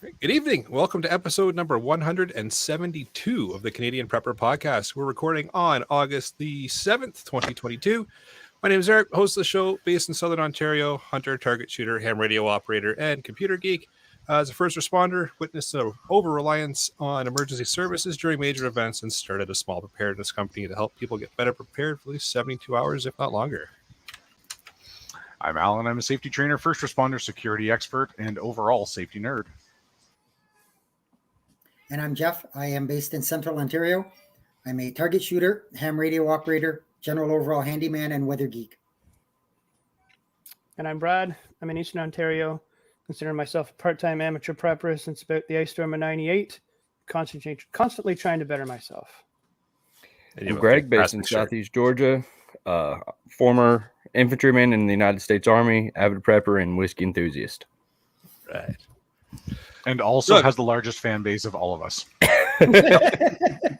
Good evening. Welcome to episode number 172 of the Canadian Prepper Podcast. We're recording on August the 7th, 2022. My name is Eric, host of the show based in Southern Ontario, hunter, target shooter, ham radio operator, and computer geek. As a first responder, witnessed an over-reliance on emergency services during major events and started a small preparedness company to help people get better prepared for at least 72 hours, if not longer. I'm Alan. I'm a safety trainer, first responder, security expert, and overall safety nerd. And I'm Jeff. I am based in Central Ontario. I'm a target shooter, ham radio operator, general overall handyman, and weather geek. And I'm Brad. I'm in Eastern Ontario. Consider myself a part-time amateur prepper since about the ice storm of '98. Constantly trying to better myself. I'm Greg, based in Southeast Georgia. Former infantryman in the United States Army, avid prepper, and whiskey enthusiast. Right. And also has the largest fan base of all of us. The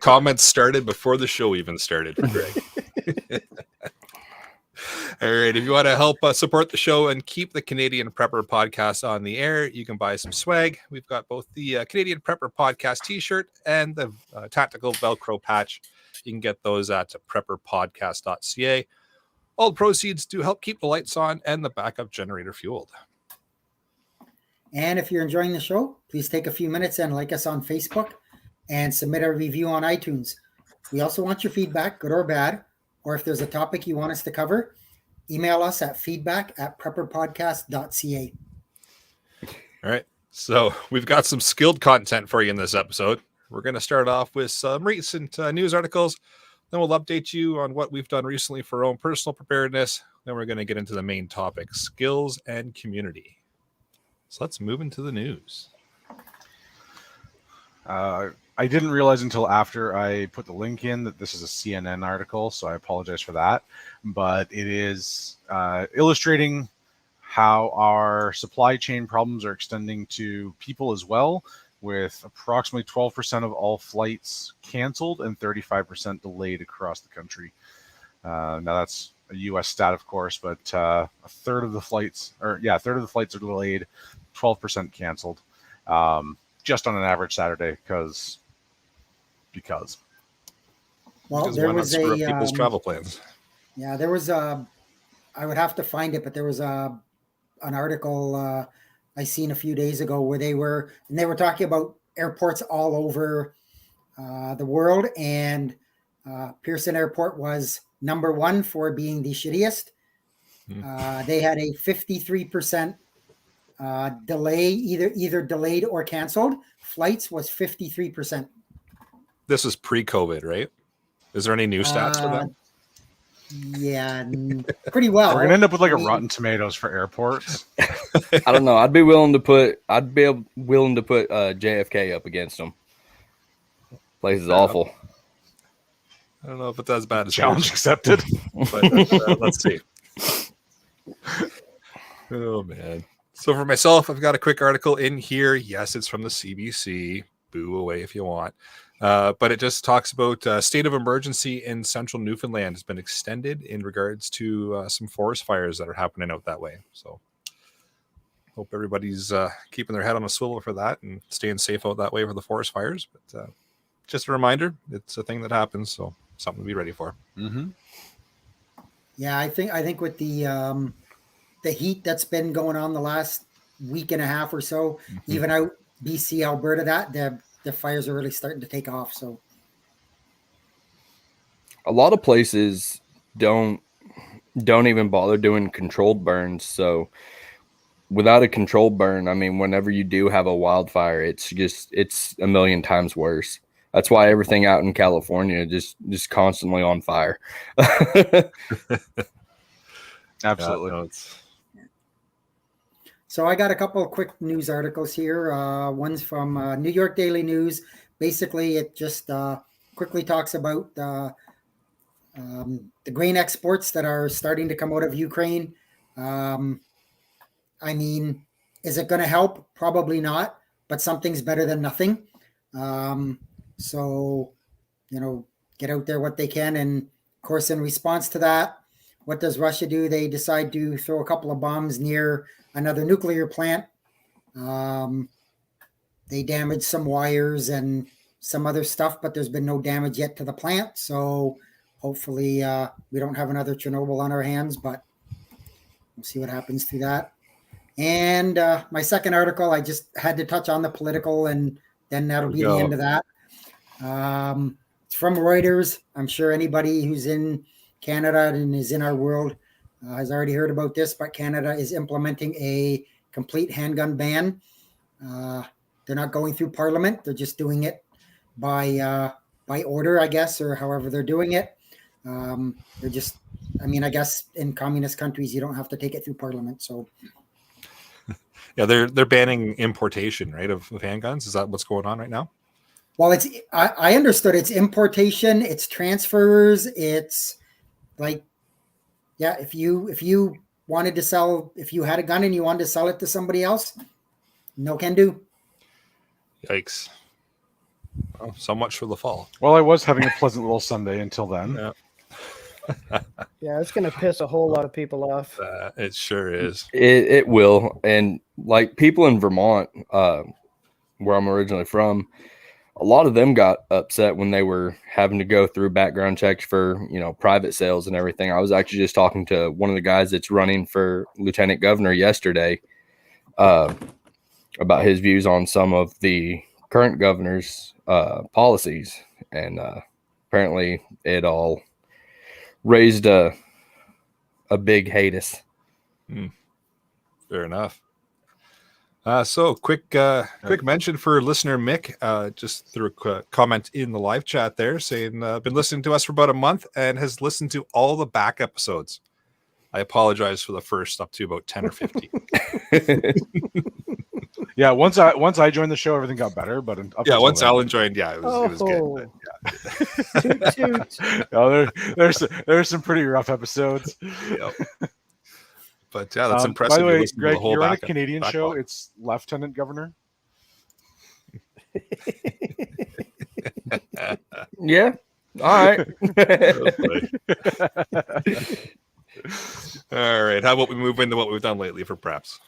comments started before the show even started for Greg. All right. If you want to help support the show and keep the Canadian Prepper Podcast on the air, you can buy some swag. We've got both the Canadian Prepper Podcast t-shirt and the tactical Velcro patch. You can get those at prepperpodcast.ca. All the proceeds do help keep the lights on and the backup generator fueled. And if you're enjoying the show, please take a few minutes and like us on Facebook and submit a review on iTunes. We also want your feedback, good or bad, or if there's a topic you want us to cover, email us at feedback@prepperpodcast.ca. All right. So we've got some skilled content for you in this episode. We're going to start off with some recent news articles. Then we'll update you on what we've done recently for our own personal preparedness. Then we're going to get into the main topic, skills and community. So let's move into the news. I didn't realize until after I put the link in that this is a CNN article, so I apologize for that. But it is illustrating how our supply chain problems are extending to people as well, with approximately 12% of all flights canceled and 35% delayed across the country. Now that's a U.S. stat, of course, but a third of the flights are delayed, 12% canceled, just on an average Saturday because. Well, there was people's travel plans. Yeah, there was I would have to find it, but there was an article I seen a few days ago where they were talking about airports all over the world, and Pearson Airport was number one for being the shittiest. They had a 53% delay, either delayed or canceled. Flights was 53%. This is pre-COVID, right? Is there any new stats for that? Yeah, pretty well. We're gonna end up with like a Rotten Tomatoes for airports. I don't know. I'd be willing to put JFK up against them. Place is awful. I don't know if it's as bad as Challenge accepted. But let's see. Oh man. So for myself, I've got a quick article in here. Yes, it's from the CBC. Boo away if you want. But it just talks about state of emergency in central Newfoundland has been extended in regards to some forest fires that are happening out that way. So hope everybody's keeping their head on a swivel for that and staying safe out that way for the forest fires. But just a reminder, it's a thing that happens. So something to be ready for. Mm-hmm. Yeah, I think with the heat that's been going on the last week and a half or so, even out BC, Alberta, the fires are really starting to take off. So a lot of places don't even bother doing controlled burns. So without a controlled burn, I mean, whenever you do have a wildfire, it's a million times worse. That's why everything out in California just constantly on fire. Absolutely. Yeah, So I got a couple of quick news articles here. One's from New York Daily News. Basically, it just quickly talks about the grain exports that are starting to come out of Ukraine. I mean, is it going to help? Probably not, but something's better than nothing. So, get out there what they can. And of course, in response to that, what does Russia do? They decide to throw a couple of bombs near another nuclear plant They damaged some wires and some other stuff, but there's been no damage yet to the plant. So hopefully we don't have another Chernobyl on our hands, but we'll see what happens to that. And my second article, I just had to touch on the political, and then that'll be the end of that. It's from Reuters. I'm sure anybody who's in Canada and is in our world has already heard about this, but Canada is implementing a complete handgun ban. They're not going through Parliament. They're just doing it by order, I guess, or however they're doing it. They're just, I mean, I guess in communist countries, you don't have to take it through Parliament. So, yeah, they're banning importation, right, of handguns. Is that what's going on right now? Well, I understood it's importation, it's transfers, it's like, yeah, if you wanted to sell, if you had a gun and you wanted to sell it to somebody else, no can do. Yikes. Well, so much for the fall. Well, I was having a pleasant little Sunday until then. Yeah. Yeah, it's going to piss a whole lot of people off. It sure is. It will. And like people in Vermont, where I'm originally from, a lot of them got upset when they were having to go through background checks for, private sales and everything. I was actually just talking to one of the guys that's running for lieutenant governor yesterday about his views on some of the current governor's policies. And apparently it all raised a big hiatus. Fair enough. So quick mention for listener Mick, just threw a comment in the live chat there saying, been listening to us for about a month and has listened to all the back episodes. I apologize for the first up to about 10 or 15. Yeah, once I joined the show, everything got better. But once Alan joined, it was good. But, Toot, toot. Oh, there's some pretty rough episodes. Yep. But yeah, that's impressive. By the way, You Greg, the whole you're on a backup- Canadian backlog. show. It's Lieutenant Governor. Yeah. All right. All right. How about we move into what we've done lately for preps?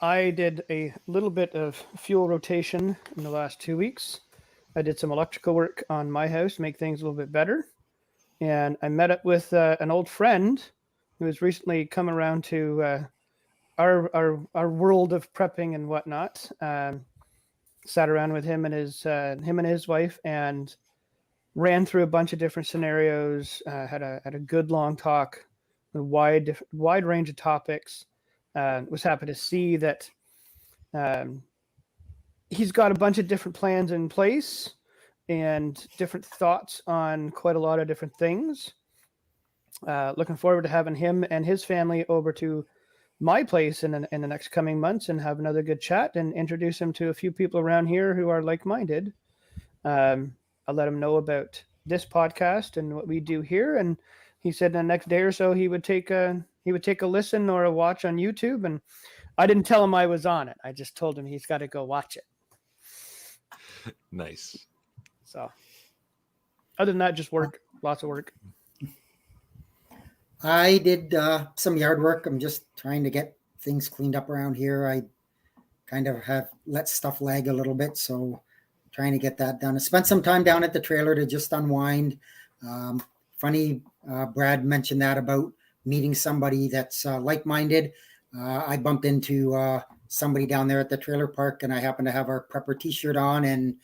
I did a little bit of fuel rotation in the last 2 weeks. I did some electrical work on my house, make things a little bit better. And I met up with an old friend who has recently come around to our world of prepping and whatnot. Sat around with him and his wife and ran through a bunch of different scenarios. Had a good long talk, a wide range of topics. Was happy to see that he's got a bunch of different plans in place and different thoughts on quite a lot of different things. Looking forward to having him and his family over to my place in the next coming months and have another good chat and introduce him to a few people around here who are like-minded. I'll let him know about this podcast and what we do here. And he said the next day or so he would take a listen or a watch on YouTube. And I didn't tell him I was on it. I just told him he's got to go watch it. Nice. So other than that, just work, lots of work. I did some yard work. I'm just trying to get things cleaned up around here. I kind of have let stuff lag a little bit, so trying to get that done. I spent some time down at the trailer to just unwind. Funny, Brad mentioned that about meeting somebody that's like-minded. I bumped into somebody down there at the trailer park, and I happened to have our prepper t-shirt on, and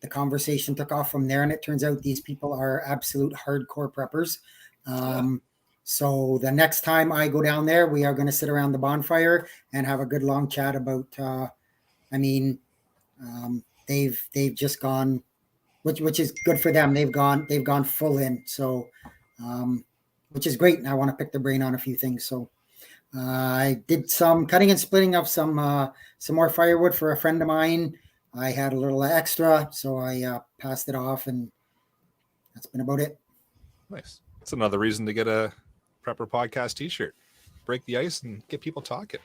the conversation took off from there. And it turns out these people are absolute hardcore preppers. So the next time I go down there, we are going to sit around the bonfire and have a good long chat about, they've just gone, which is good for them. They've gone full in. So, which is great. And I want to pick their brain on a few things. So I did some cutting and splitting of some more firewood for a friend of mine. I had a little extra, so I passed it off, and that's been about it. Nice. That's another reason to get a Prepper Podcast t-shirt. Break the ice and get people talking.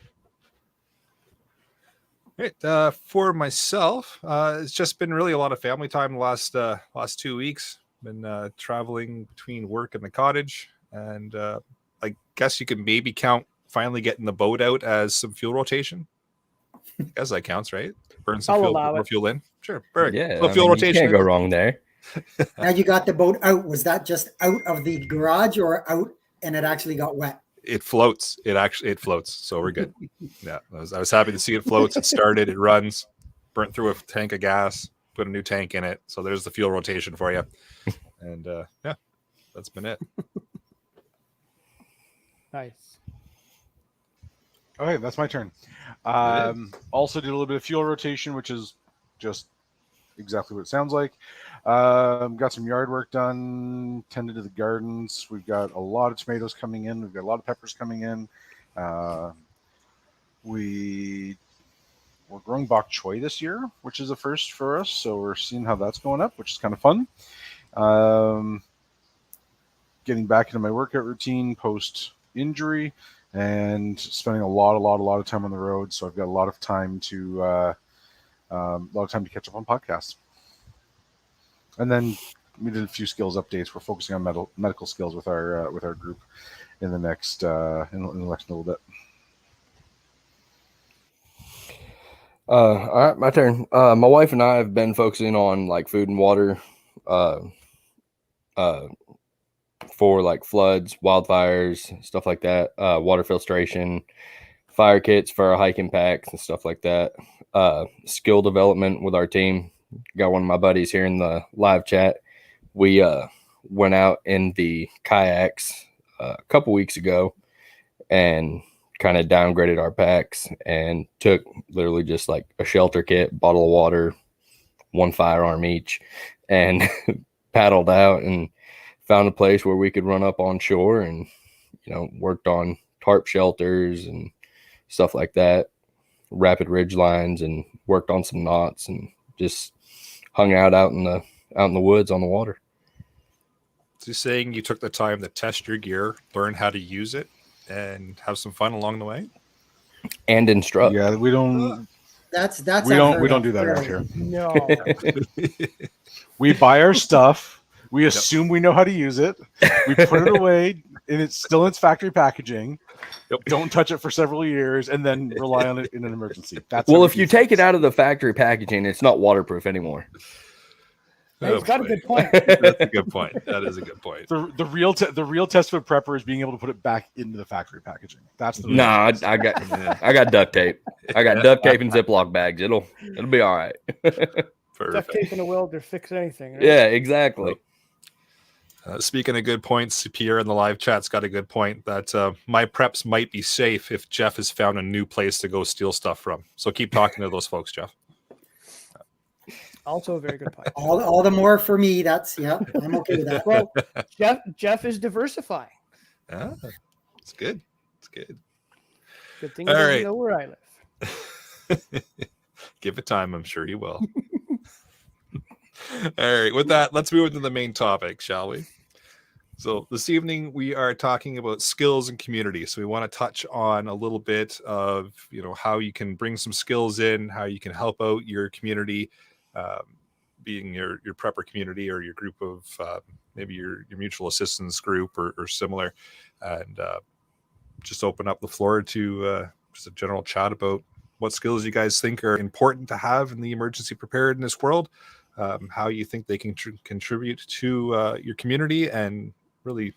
All right. For myself, it's just been really a lot of family time the last 2 weeks. Been traveling between work and the cottage, and I guess you can maybe count finally getting the boat out as some fuel rotation? I guess that counts, right? Burn some I'll fuel, allow more it. fuel in. Sure. Perfect. Yeah, So I fuel mean, you rotation. can't go wrong there. Now you got the boat out. Was that just out of the garage or out and it actually got wet? It floats. It floats. So we're good. Yeah. I was happy to see it floats. It started, it runs, burnt through a tank of gas, put a new tank in it. So there's the fuel rotation for you. And yeah, that's been it. Nice. Okay, that's my turn. Also did a little bit of fuel rotation, which is just exactly what it sounds like. Got some yard work done, tended to the gardens. We've got a lot of tomatoes coming in. We've got a lot of peppers coming in. We're growing bok choy this year, which is a first for us. So we're seeing how that's going up, which is kind of fun. Getting back into my workout routine post injury and spending a lot of time on the road. So I've got a lot of time to catch up on podcasts. And then we did a few skills updates. We're focusing on medical skills with our group in the next little bit. All right, my turn. My wife and I have been focusing on like food and water, for like floods, wildfires, stuff like that. Water filtration, fire kits for our hiking packs and stuff like that. Skill development with our team. Got one of my buddies here in the live chat. We went out in the kayaks a couple weeks ago and kind of downgraded our packs and took literally just like a shelter kit, bottle of water, one firearm each, and paddled out and found a place where we could run up on shore and, worked on tarp shelters and stuff like that, rapid ridge lines, and worked on some knots and just hung out in the woods on the water. So you're saying you took the time to test your gear, learn how to use it, and have some fun along the way? And instruct. Yeah, we don't That's we don't unheard do of, that around really. here. No. We buy our stuff. We assume we know how to use it. We put it away, and it's still in its factory packaging. Yep. Don't touch it for several years, and then rely on it in an emergency. That's Well, how if we you do take it things. out of the factory packaging, it's not waterproof anymore. Hey, he's got a boy. good point. That's a good point. That is a good point. the real test of a prepper is being able to put it back into the factory packaging. That's the real No, test. I got duct tape. I got duct tape and Ziploc bags. It'll be all right. Duct Perfect. tape and a welder fix anything. Right? Yeah, exactly. Speaking of good points, Pierre in the live chat's got a good point that my preps might be safe if Jeff has found a new place to go steal stuff from. So keep talking to those folks, Jeff. Also a very good point. All the more for me. I'm okay with that. Well, Jeff is diversifying. Ah, it's good. It's good. Good thing he All doesn't right. know where I live. Give it time. I'm sure he will. All right. With that, let's move into the main topic, shall we? So this evening we are talking about skills and community. So we want to touch on a little bit of how you can bring some skills in, how you can help out your community, being your prepper community or your group of maybe your mutual assistance group or similar, and just open up the floor to just a general chat about what skills you guys think are important to have in the emergency preparedness world, how you think they can contribute to your community, and really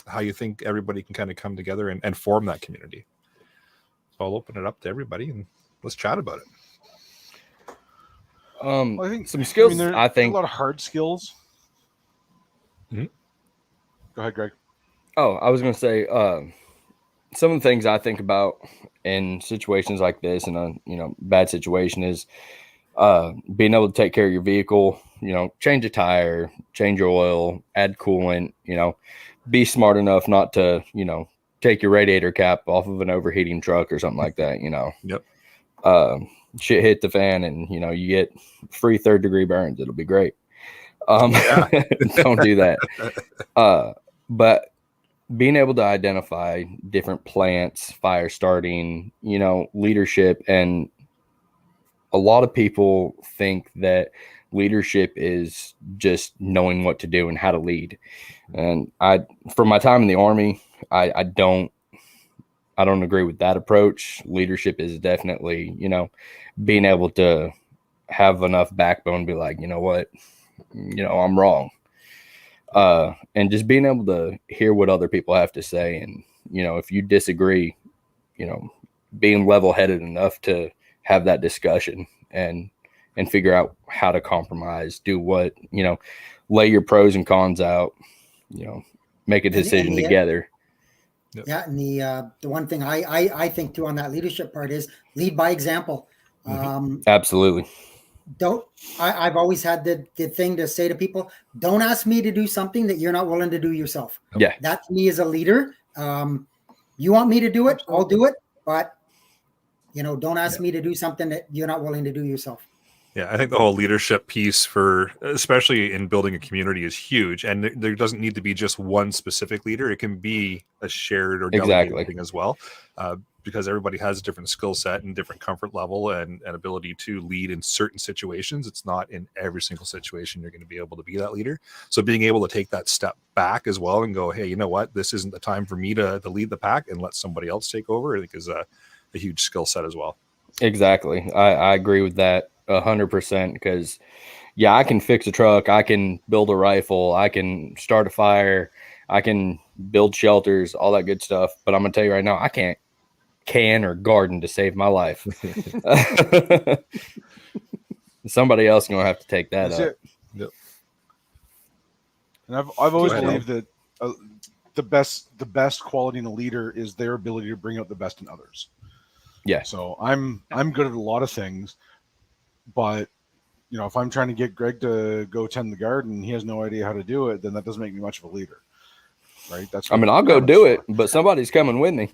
how you think everybody can kind of come together and form that community. So I'll open it up to everybody and let's chat about it. Well, I think some skills. there are I think a lot of hard skills. Mhm. Go ahead, Greg. Oh, I was going to say some of the things I think about in situations like this, in a bad situation, is being able to take care of your vehicle. Change a tire, change your oil, add coolant. Be smart enough not to take your radiator cap off of an overheating truck or something like that. Yep. Shit hit the fan, and you get free 3rd-degree burns. It'll be great. Don't do that. But being able to identify different plants, fire starting, leadership, and a lot of people think that leadership is just knowing what to do and how to lead. And from my time in the Army, I don't I don't agree with that approach. Leadership is definitely, being able to have enough backbone to be like, you know what, I'm wrong. And just being able to hear what other people have to say. And, if you disagree, being level-headed enough to have that discussion and figure out how to compromise, do what, lay your pros and cons out, make a decision together. Yeah, and the one thing I think too on that leadership part is lead by example. Absolutely. I've always had the thing to say to people, don't ask me to do something that you're not willing to do yourself. Yeah. That to me is a leader. You want me to do it, I'll do it, but don't ask me to do something that you're not willing to do yourself. Yeah, I think the whole leadership piece especially in building a community, is huge. And there doesn't need to be just one specific leader. It can be a shared or delegated thing as well, because everybody has a different skill set and different comfort level and ability to lead in certain situations. It's not in every single situation you're going to be able to be that leader. So being able to take that step back as well and go, hey, you know what? This isn't the time for me to lead the pack and let somebody else take over, I think is a huge skill set as well. Exactly. I agree with that 100%, because I can fix a truck, I can build a rifle, I can start a fire, I can build shelters, all that good stuff. But I'm gonna tell you right now, I can't can or garden to save my life. Somebody else is gonna have to take that That's up. it. Yep. And I've always believed that the best quality in a leader is their ability to bring out the best in others. Yeah. So I'm good at a lot of things, but if I'm trying to get Greg to go tend the garden, he has no idea how to do it, then that doesn't make me much of a leader, right? I'll go do it, but somebody's coming with me.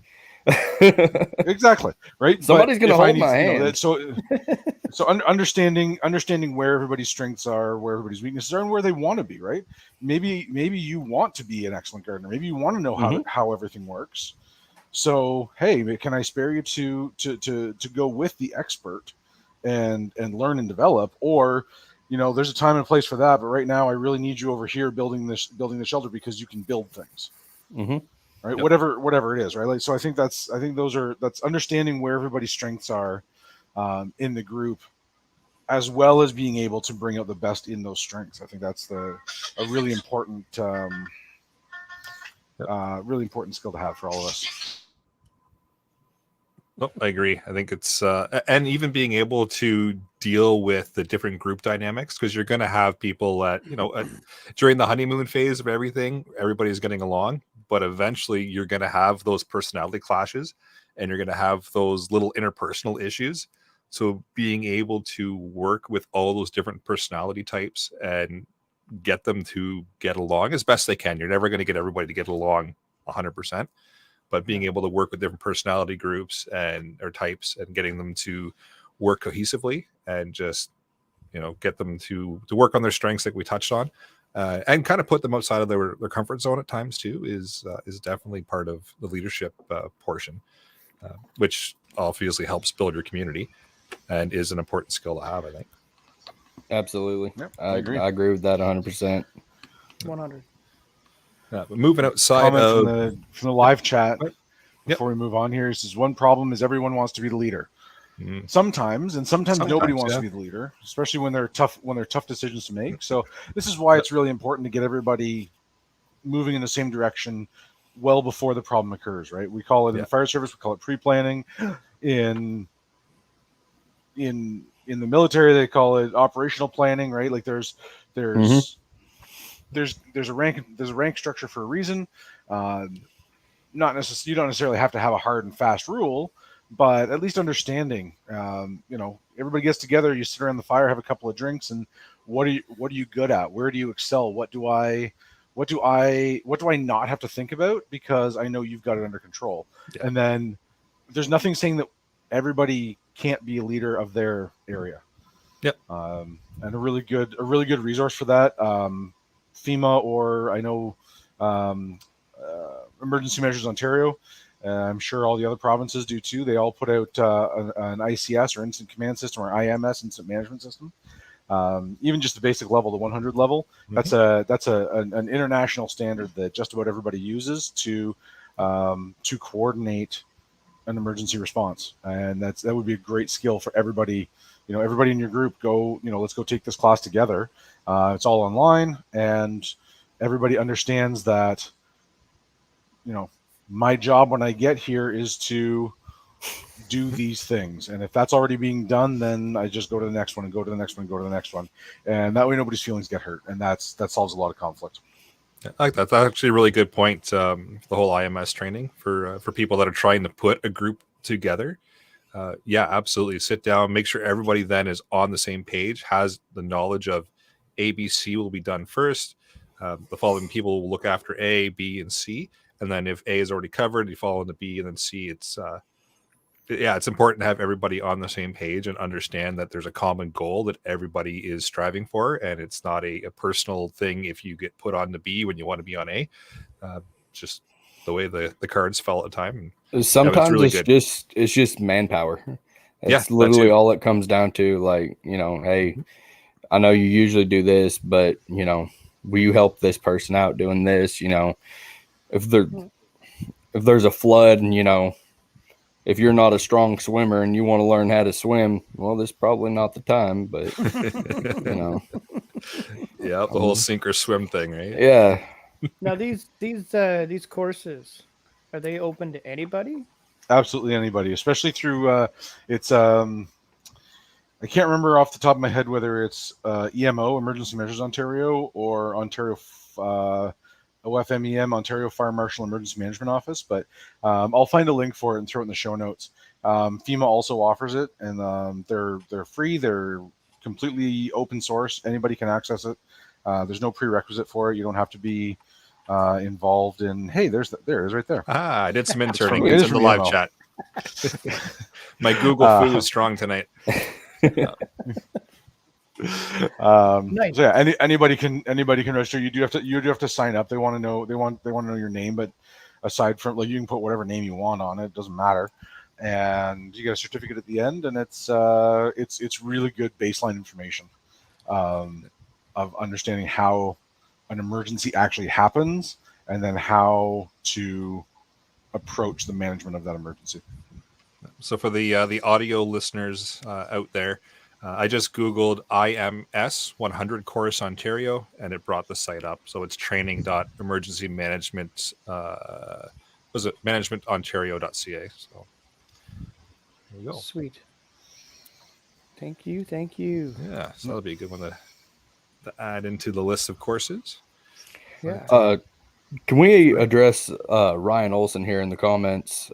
Exactly, right. Somebody's going to hold my hand. So understanding where everybody's strengths are, where everybody's weaknesses are, and where they want to be, right? Maybe you want to be an excellent gardener. Maybe you want to know how everything works. So, hey, can I spare you to go with the expert and learn and develop? Or, there's a time and place for that. But right now, I really need you over here building the shelter because you can build things, right? Yep. Whatever it is, right? Like, so I think that's understanding where everybody's strengths are in the group, as well as being able to bring out the best in those strengths. I think that's a really important, really important skill to have for all of us. Oh, I agree. I think it's and even being able to deal with the different group dynamics, because you're going to have people that during the honeymoon phase of everything, everybody's getting along, but eventually you're going to have those personality clashes, and you're going to have those little interpersonal issues. So being able to work with all those different personality types and get them to get along as best they can. You're never going to get everybody to get along 100%. But being able to work with different personality groups or types and getting them to work cohesively and just, get them to work on their strengths like we touched on, and kind of put them outside of their comfort zone at times too is definitely part of the leadership portion, which obviously helps build your community and is an important skill to have, I think. Absolutely. Yep, I agree with that 100%. 100. But moving outside from the live chat before Yep. we move on here, this is one problem is everyone wants to be the leader. Sometimes nobody wants to be the leader, especially when they're tough decisions to make. So this is why it's really important to get everybody moving in the same direction well before the problem occurs, right? We call it in the fire service, we call it pre-planning. In the military, they call it operational planning, right? Like there's a rank structure for a reason. You don't necessarily have to have a hard and fast rule, but at least understanding. Everybody gets together, you sit around the fire, have a couple of drinks, and what are you good at? Where do you excel? What do I not have to think about because I know you've got it under control? Yeah. And then there's nothing saying that everybody can't be a leader of their area. Yep. And a really good resource for that. FEMA, or I know Emergency Measures Ontario. I'm sure all the other provinces do too. They all put out an ICS, or Incident Command System, or IMS, Incident Management System. Even just the basic level, the 100 level. That's an international standard that just about everybody uses to coordinate an emergency response, and that would be a great skill for everybody. Everybody in your group, go. Let's go take this class together. It's all online, and everybody understands that. My job when I get here is to do these things, and if that's already being done, then I just go to the next one and go to the next one and go to the next one, and that way nobody's feelings get hurt, and that solves a lot of conflict. I like that. That's actually a really good point. The whole IMS training for people that are trying to put a group together. Yeah, absolutely. Sit down, make sure everybody then is on the same page, has the knowledge of ABC will be done first. The following people will look after A, B, and C. And then if A is already covered, you follow into B and then C. It's important to have everybody on the same page and understand that there's a common goal that everybody is striving for. And it's not a personal thing if you get put on the B when you want to be on A. Just the way the cards fell at the time. Sometimes really it's just manpower. It's Yeah, literally all it comes down to. Like, hey, I know you usually do this, but will you help this person out doing this? If there's a flood and if you're not a strong swimmer and you want to learn how to swim, well, this is probably not the time, but Yeah, the whole sink or swim thing, right? Yeah. Now these courses, are they open to anybody? Absolutely anybody, especially through it's I can't remember off the top of my head whether it's EMO, Emergency Measures Ontario, or Ontario OFMEM, Ontario Fire Marshal Emergency Management Office, but I'll find a link for it and throw it in the show notes. FEMA also offers it, and they're free. They're completely open source. Anybody can access it. There's no prerequisite for it. You don't have to be involved in. Hey, there it is right there. I did some interning. It It's is in the from live EMO. chat. My Google foo is strong tonight. Nice. So yeah, anybody can register. You do have to sign up. They want to know your name, but aside from, like, you can put whatever name you want on it. It doesn't matter, and you get a certificate at the end, and it's really good baseline information of understanding how an emergency actually happens, and then how to approach the management of that emergency. So for the audio listeners out there, I just Googled IMS 100 Course Ontario, and it brought the site up. So it's training.emergencymanagement, managementontario.ca. So there you go. Sweet. Thank you. Yeah, so that'll be a good one to add into the list of courses. Yeah. Can we address Ryan Olson here in the comments?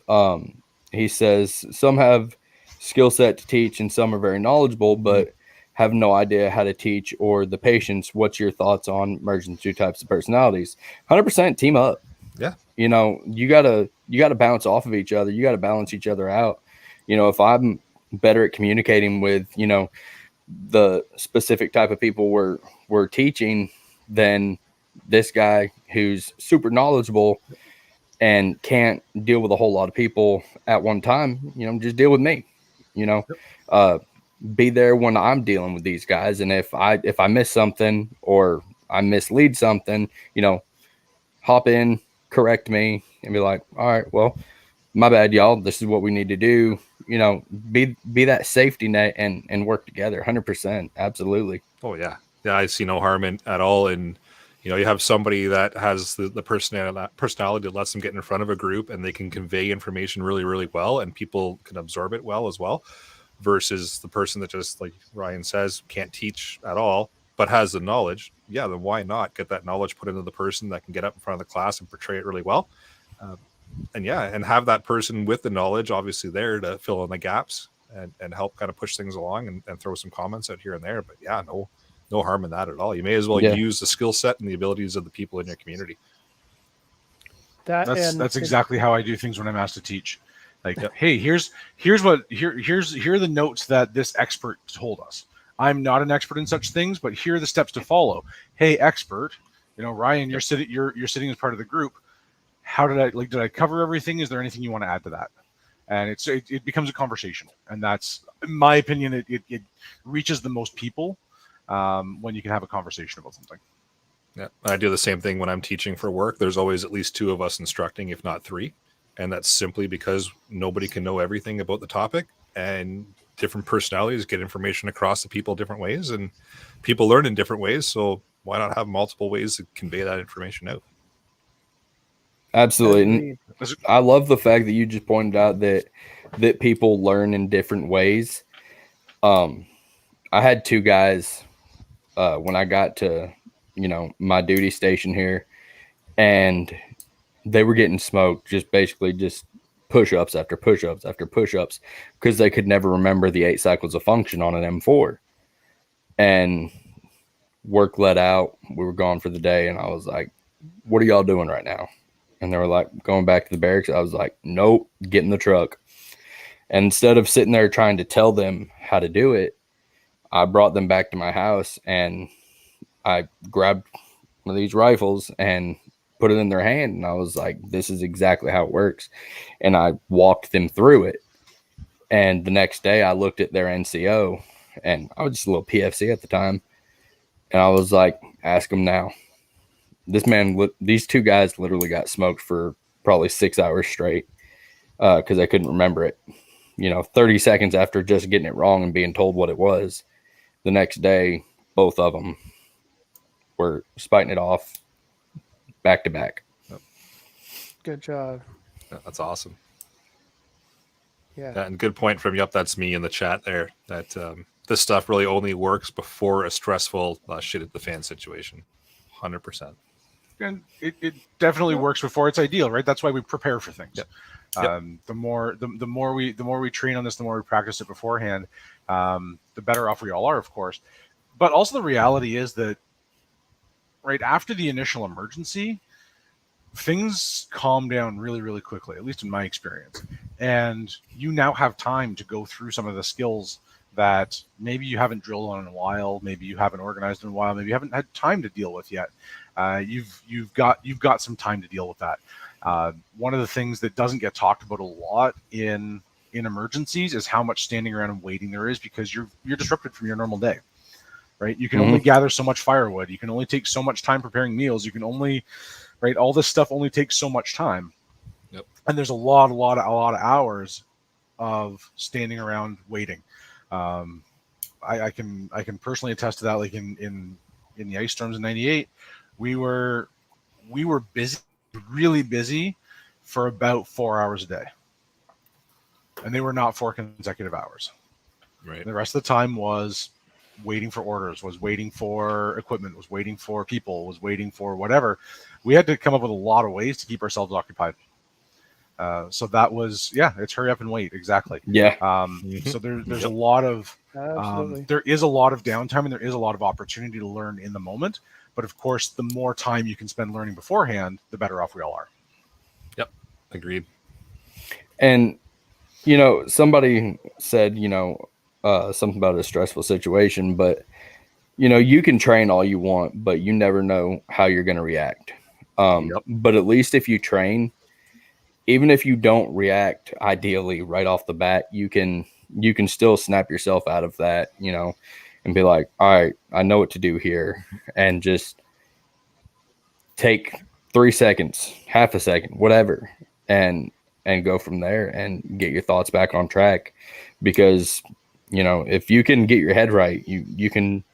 He says some have skill set to teach and some are very knowledgeable, but have no idea how to teach or the patience. What's your thoughts on merging two types of personalities? 100% team up. Yeah. You gotta bounce off of each other. You gotta balance each other out. If I'm better at communicating with, the specific type of people we're teaching, then this guy who's super knowledgeable and can't deal with a whole lot of people at one time, just deal with me, be there when I'm dealing with these guys. And if I miss something or I mislead something, hop in, correct me, and be like, all right, well, my bad, y'all. This is what we need to do. Be that safety net and work together. 100%. Absolutely. Oh yeah. I see no harm in at all. And you have somebody that has the personality that lets them get in front of a group and they can convey information really, really well, and people can absorb it well as well, versus the person that just, like Ryan says, can't teach at all, but has the knowledge. Yeah, then why not get that knowledge put into the person that can get up in front of the class and portray it really well? And have that person with the knowledge obviously there to fill in the gaps and help kind of push things along and throw some comments out here and there. But yeah, no harm in that at all. You may as well use the skill set and the abilities of the people in your community. That's exactly how I do things when I'm asked to teach. Like, hey, here are the notes that this expert told us. I'm not an expert in such things, but here are the steps to follow. Hey, expert, Ryan, you're sitting as part of the group. How did I cover everything? Is there anything you want to add to that? And it becomes a conversation, and that's, in my opinion, it reaches the most people when you can have a conversation about something. Yeah, I do the same thing when I'm teaching for work. There's always at least two of us instructing, if not three. And that's simply because nobody can know everything about the topic, and different personalities get information across to people different ways, and people learn in different ways. So why not have multiple ways to convey that information out? Absolutely. And Agreed. I love the fact that you just pointed out that people learn in different ways. I had two guys when I got to, my duty station here, and they were getting smoked, just basically just push-ups after push-ups after push-ups, because they could never remember the 8 cycles of function on an M4. And work let out. We were gone for the day, and I was like, what are y'all doing right now? And they were like, going back to the barracks. I was like, nope, get in the truck. And instead of sitting there trying to tell them how to do it, I brought them back to my house, and I grabbed one of these rifles and put it in their hand. And I was like, this is exactly how it works. And I walked them through it. And the next day I looked at their NCO, and I was just a little PFC at the time. And I was like, ask them now. These two guys literally got smoked for probably 6 hours straight because they couldn't remember it. 30 seconds after just getting it wrong and being told what it was, the next day, both of them were spiting it off back to back. Good job. That's awesome. Yeah. And good point from Yup, that's me in the chat there. That this stuff really only works before a stressful shit at the fan situation. 100%. And it definitely works before it's ideal, right? That's why we prepare for things. Yep. The more we train on this, the more we practice it beforehand, the better off we all are, of course. But also the reality is that right after the initial emergency, things calm down really, really quickly, at least in my experience. And you now have time to go through some of the skills that maybe you haven't drilled on in a while, maybe you haven't organized in a while, maybe you haven't had time to deal with yet. You've got some time to deal with that. One of the things that doesn't get talked about a lot in emergencies is how much standing around and waiting there is, because you're disrupted from your normal day, right? You can only gather so much firewood. You can only take so much time preparing meals. You can only, right? All this stuff only takes so much time. Yep. And there's a lot of hours of standing around waiting. I can personally attest to that. Like in the ice storms in '98, we were busy, really busy, for about 4 hours a day, and they were not 4 consecutive hours. Right. The rest of the time was waiting for orders, was waiting for equipment, was waiting for people, was waiting for whatever. We had to come up with a lot of ways to keep ourselves occupied. So that was, it's hurry up and wait. Exactly. Yeah. So there's a lot of, Absolutely. there is a lot of downtime, and there is a lot of opportunity to learn in the moment. But of course, the more time you can spend learning beforehand, the better off we all are. Yep. Agreed. And, somebody said, something about a stressful situation, but, you can train all you want, but you never know how you're going to react. But at least if you train, even if you don't react ideally right off the bat, you can still snap yourself out of that, and be like, all right, I know what to do here. And just take 3 seconds, half a second, whatever, and go from there and get your thoughts back on track. Because, if you can get your head right, you can,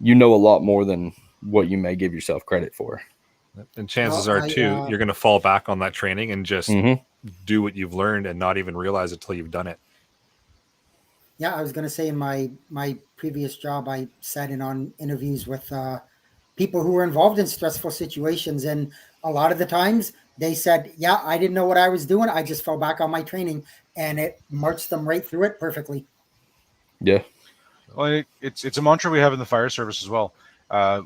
know a lot more than what you may give yourself credit for. And chances are too, you're going to fall back on that training and just do what you've learned and not even realize it till you've done it. Yeah, I was going to say in my previous job, I sat in on interviews with people who were involved in stressful situations. And a lot of the times they said, yeah, I didn't know what I was doing. I just fell back on my training, and it marched them right through it perfectly. Yeah. Well, it's a mantra we have in the fire service as well.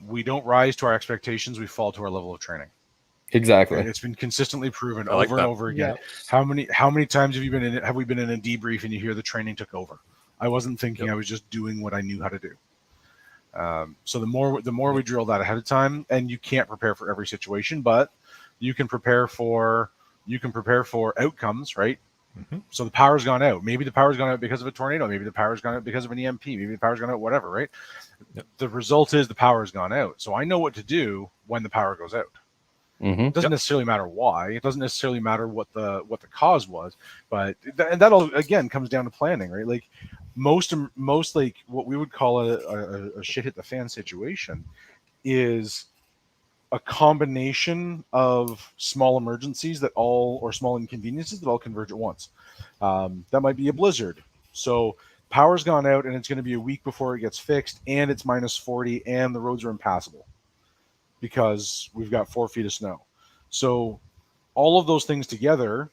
We don't rise to our expectations. We fall to our level of training. Exactly. And it's been consistently proven I like over that. and over again. Yeah. How many times have we been in a debrief and you hear the training took over? I wasn't thinking. I was just doing what I knew how to do. So the more we drill that ahead of time, and you can't prepare for every situation, but you can prepare for outcomes, right? Mm-hmm. So the power's gone out. Maybe the power's gone out because of a tornado. Maybe the power's gone out because of an EMP. Maybe the power's gone out, whatever, right? Yep. The result is the power's gone out. So I know what to do when the power goes out. It doesn't necessarily matter why. It doesn't necessarily matter what the cause was, but and that all again comes down to planning, right? Like most like what we would call a shit hit the fan situation is a combination of small emergencies or small inconveniences that all converge at once. That might be a blizzard. So power's gone out and it's going to be a week before it gets fixed, and it's minus 40 and the roads are impassable because we've got 4 feet of snow. So all of those things together,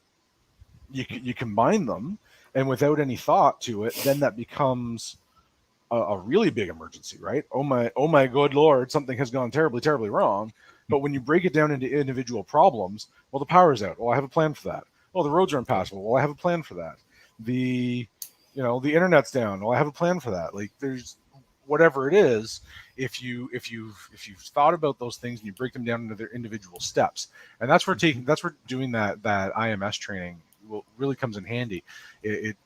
you combine them, and without any thought to it, then that becomes a really big emergency, right? Oh my good Lord, something has gone terribly, terribly wrong. But when you break it down into individual problems, well, the power's out. Well, I have a plan for that. Oh, the roads are impassable. Well, I have a plan for that. The internet's down. Well, I have a plan for that. Like there's whatever it is, if you've thought about those things and you break them down into their individual steps, and that's where doing that IMS training really comes in handy. It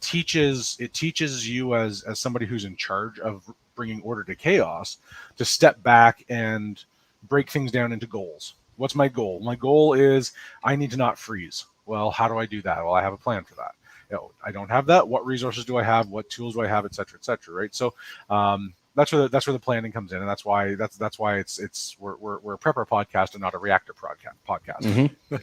teaches you as somebody who's in charge of bringing order to chaos to step back and break things down into goals. What's my goal? My goal is I need to not freeze. Well, how do I do that? Well, I have a plan for that. I don't have that. What resources do I have? What tools do I have? Et cetera, right? So that's where the planning comes in, and that's why we're a prepper podcast and not a reactor podcast. Mm-hmm.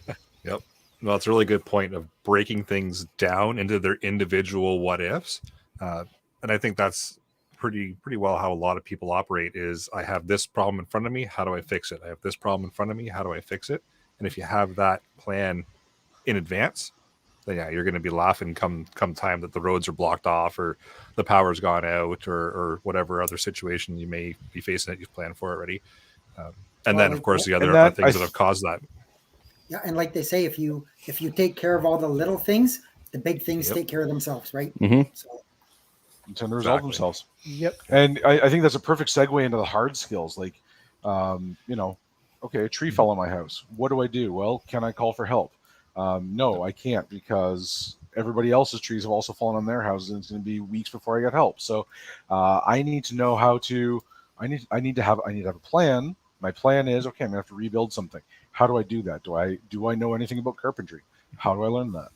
Yep. Well, it's a really good point of breaking things down into their individual what ifs, and I think that's pretty well how a lot of people operate. Is I have this problem in front of me. How do I fix it? I have this problem in front of me. How do I fix it? And if you have that plan in advance, then yeah, you're going to be laughing come time that the roads are blocked off or the power's gone out or whatever other situation you may be facing that you've planned for already. And then, of course, the other things that have caused that. Yeah, and like they say, if you take care of all the little things, the big things take care of themselves, right? Mm-hmm. So to resolve themselves. Yep. And I think that's a perfect segue into the hard skills. Like, okay, a tree fell on my house. What do I do? Well, can I call for help? No, I can't, because everybody else's trees have also fallen on their houses, and it's going to be weeks before I get help. So I need to know how to. I need to have a plan. My plan is, okay, I'm going to have to rebuild something. How do I do that? Do I know anything about carpentry? How do I learn that?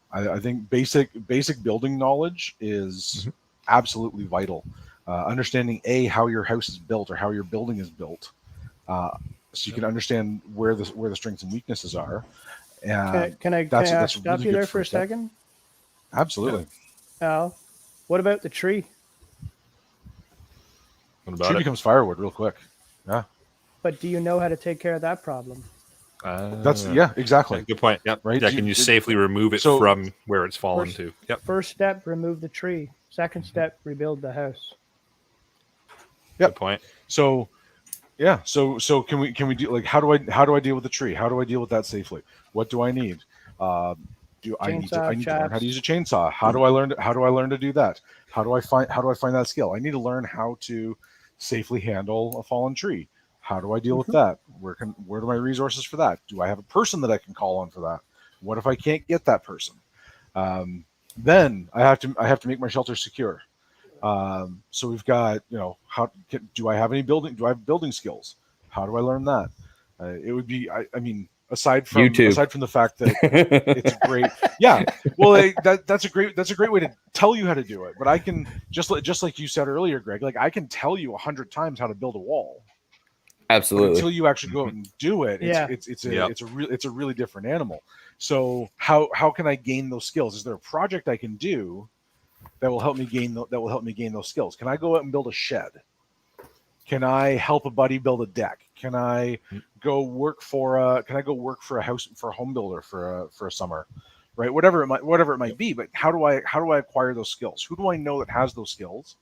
I think basic building knowledge is absolutely vital. Understanding how your house is built or how your building is built, so you can understand where the strengths and weaknesses are. Can I stop you there for a second? Absolutely. Al, what about the tree? What about Tree it? becomes firewood real quick. Yeah. But do you know how to take care of that problem? Exactly. Good point. Yep. Right. Yeah, can you safely remove it from where it's fallen to? Yep. First step, remove the tree. Second step, rebuild the house. Yep. Good point. So yeah. So can we do, like, how do I deal with the tree? How do I deal with that safely? What do I need? I need to learn how to use a chainsaw. How do I learn to do that? How do I find that skill? I need to learn how to safely handle a fallen tree. How do I deal with that? Where are my resources for that? Do I have a person that I can call on for that? What if I can't get that person? Then I have to make my shelter secure. So we've got, do I have building skills? How do I learn that? It would be, I mean, aside from the fact that it's great. Yeah. Well, that's a great way to tell you how to do it. But I can just like you said earlier, Greg, like I can tell you 100 times how to build a wall. Absolutely. But until you actually go out and do it, it's a really different animal. So how can I gain those skills? Is there a project I can do that will help me gain those skills? Can I go out and build a shed? Can I help a buddy build a deck? Can I go work for a home builder for a summer, right? Whatever it might be. But how do I acquire those skills? Who do I know that has those skills?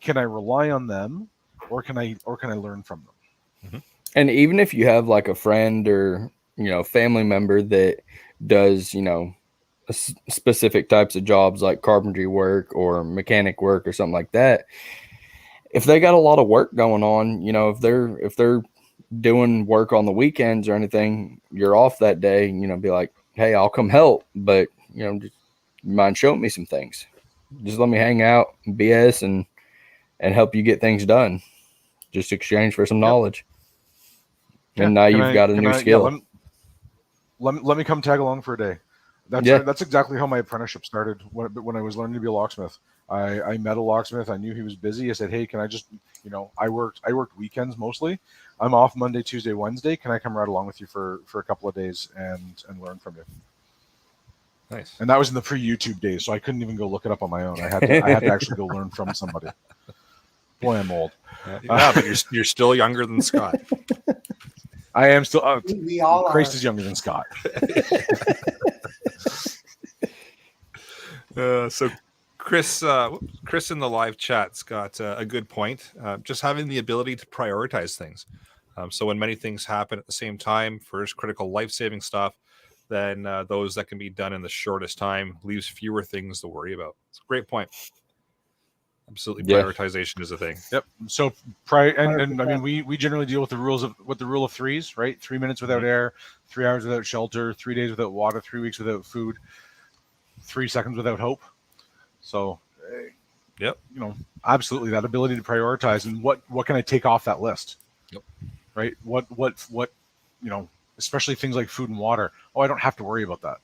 Can I rely on them, or can I learn from them? And even if you have like a friend or family member that does specific types of jobs like carpentry work or mechanic work or something like that, if they got a lot of work going on, if they're doing work on the weekends or anything, you're off that day, be like, hey, I'll come help, but just mind showing me some things. Just let me hang out, BS, and help you get things done. Just exchange for some knowledge. And now Can you've got a new yeah, skill. let me come tag along for a day. That's exactly how my apprenticeship started when I was learning to be a locksmith. I met a locksmith. I knew he was busy. I said, hey, can I just, I worked weekends mostly. I'm off Monday, Tuesday, Wednesday. Can I come right along with you for a couple of days and learn from you? Nice. And that was in the pre-YouTube days, so I couldn't even go look it up on my own. I had to actually go learn from somebody. Boy, I'm old. Yeah, but you're still younger than Scott. I am still. We all Christ are. is younger than Scott. So Chris in the live chat's got a good point. Just having the ability to prioritize things. So when many things happen at the same time, first critical life-saving stuff, then those that can be done in the shortest time leaves fewer things to worry about. It's a great point. Absolutely, Yeah. prioritization is a thing. Yep. So and I mean we generally deal with the rule of threes, right? 3 minutes without air, 3 hours without shelter, 3 days without water, 3 weeks without food, 3 seconds without hope. So, Yep. Absolutely that ability to prioritize and what can I take off that list? Yep. Right. What especially things like food and water. Oh, I don't have to worry about that.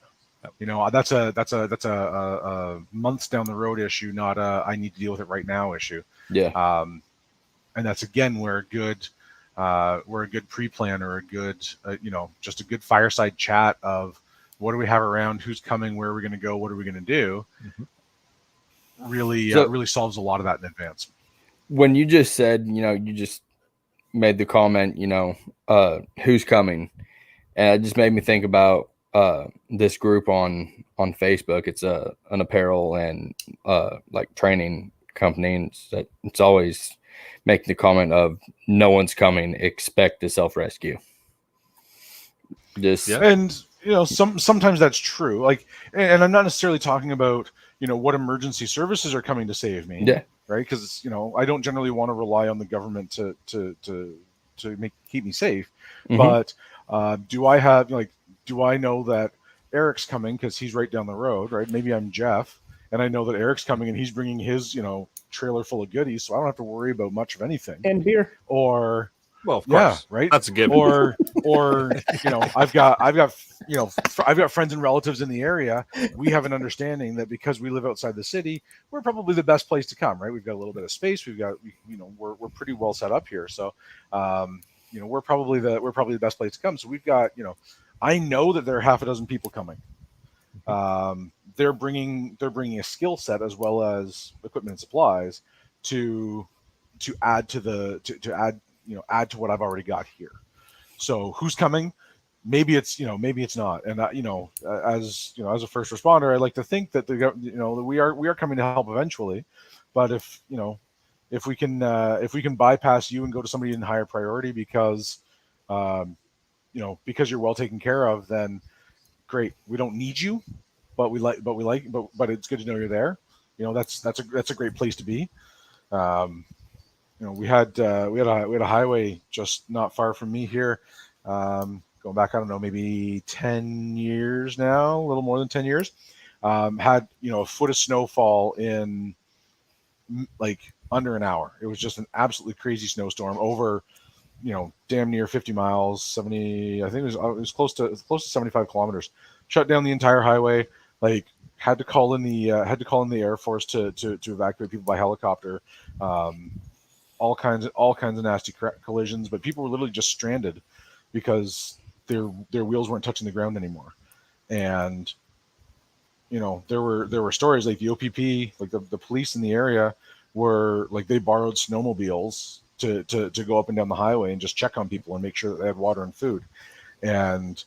Yep. That's a months down the road issue, not a I need to deal with it right now issue. Yeah. And that's again where a good pre-plan or a good just a good fireside chat of what do we have around, who's coming, where are we going to go, what are we going to do, really solves a lot of that in advance. When you just said, you just made the comment, who's coming, and it just made me think about this group on Facebook. It's an apparel and like training company, and it's always making the comment of no one's coming, expect a self-rescue. And sometimes that's true, like, and I'm not necessarily talking about what emergency services are coming to save me, right? Because I don't generally want to rely on the government to keep me safe. But do I know that Eric's coming because he's right down the road, right? Maybe I'm Jeff and I know that Eric's coming and he's bringing his trailer full of goodies, so I don't have to worry about much of anything. And beer. Or well, of course, right? That's a given. Or I've got friends and relatives in the area. We have an understanding that because we live outside the city, we're probably the best place to come, right? We've got a little bit of space. We're pretty well set up here, so we're probably the best place to come. So we've got I know that there are half a dozen people coming. They're bringing a skill set as well as equipment and supplies to add to add to what I've already got here. So who's coming? Maybe it's not. And as a first responder, I like to think that that we are coming to help eventually. But if we can bypass you and go to somebody in higher priority because because you're well taken care of, then great. We don't need you, but it's good to know you're there. That's a great place to be. We had a highway just not far from me here, going back, I don't know, maybe 10 years now, a little more than 10 years. Had a foot of snowfall in like under an hour. It was just an absolutely crazy snowstorm over damn near 50 miles, 70. I think it was close to 75 kilometers. Shut down the entire highway. Like had to call in the Air Force to evacuate people by helicopter. All kinds of nasty collisions, but people were literally just stranded because their wheels weren't touching the ground anymore. And there were stories like the OPP, like the police in the area were like they borrowed snowmobiles to go up and down the highway and just check on people and make sure that they had water and food. And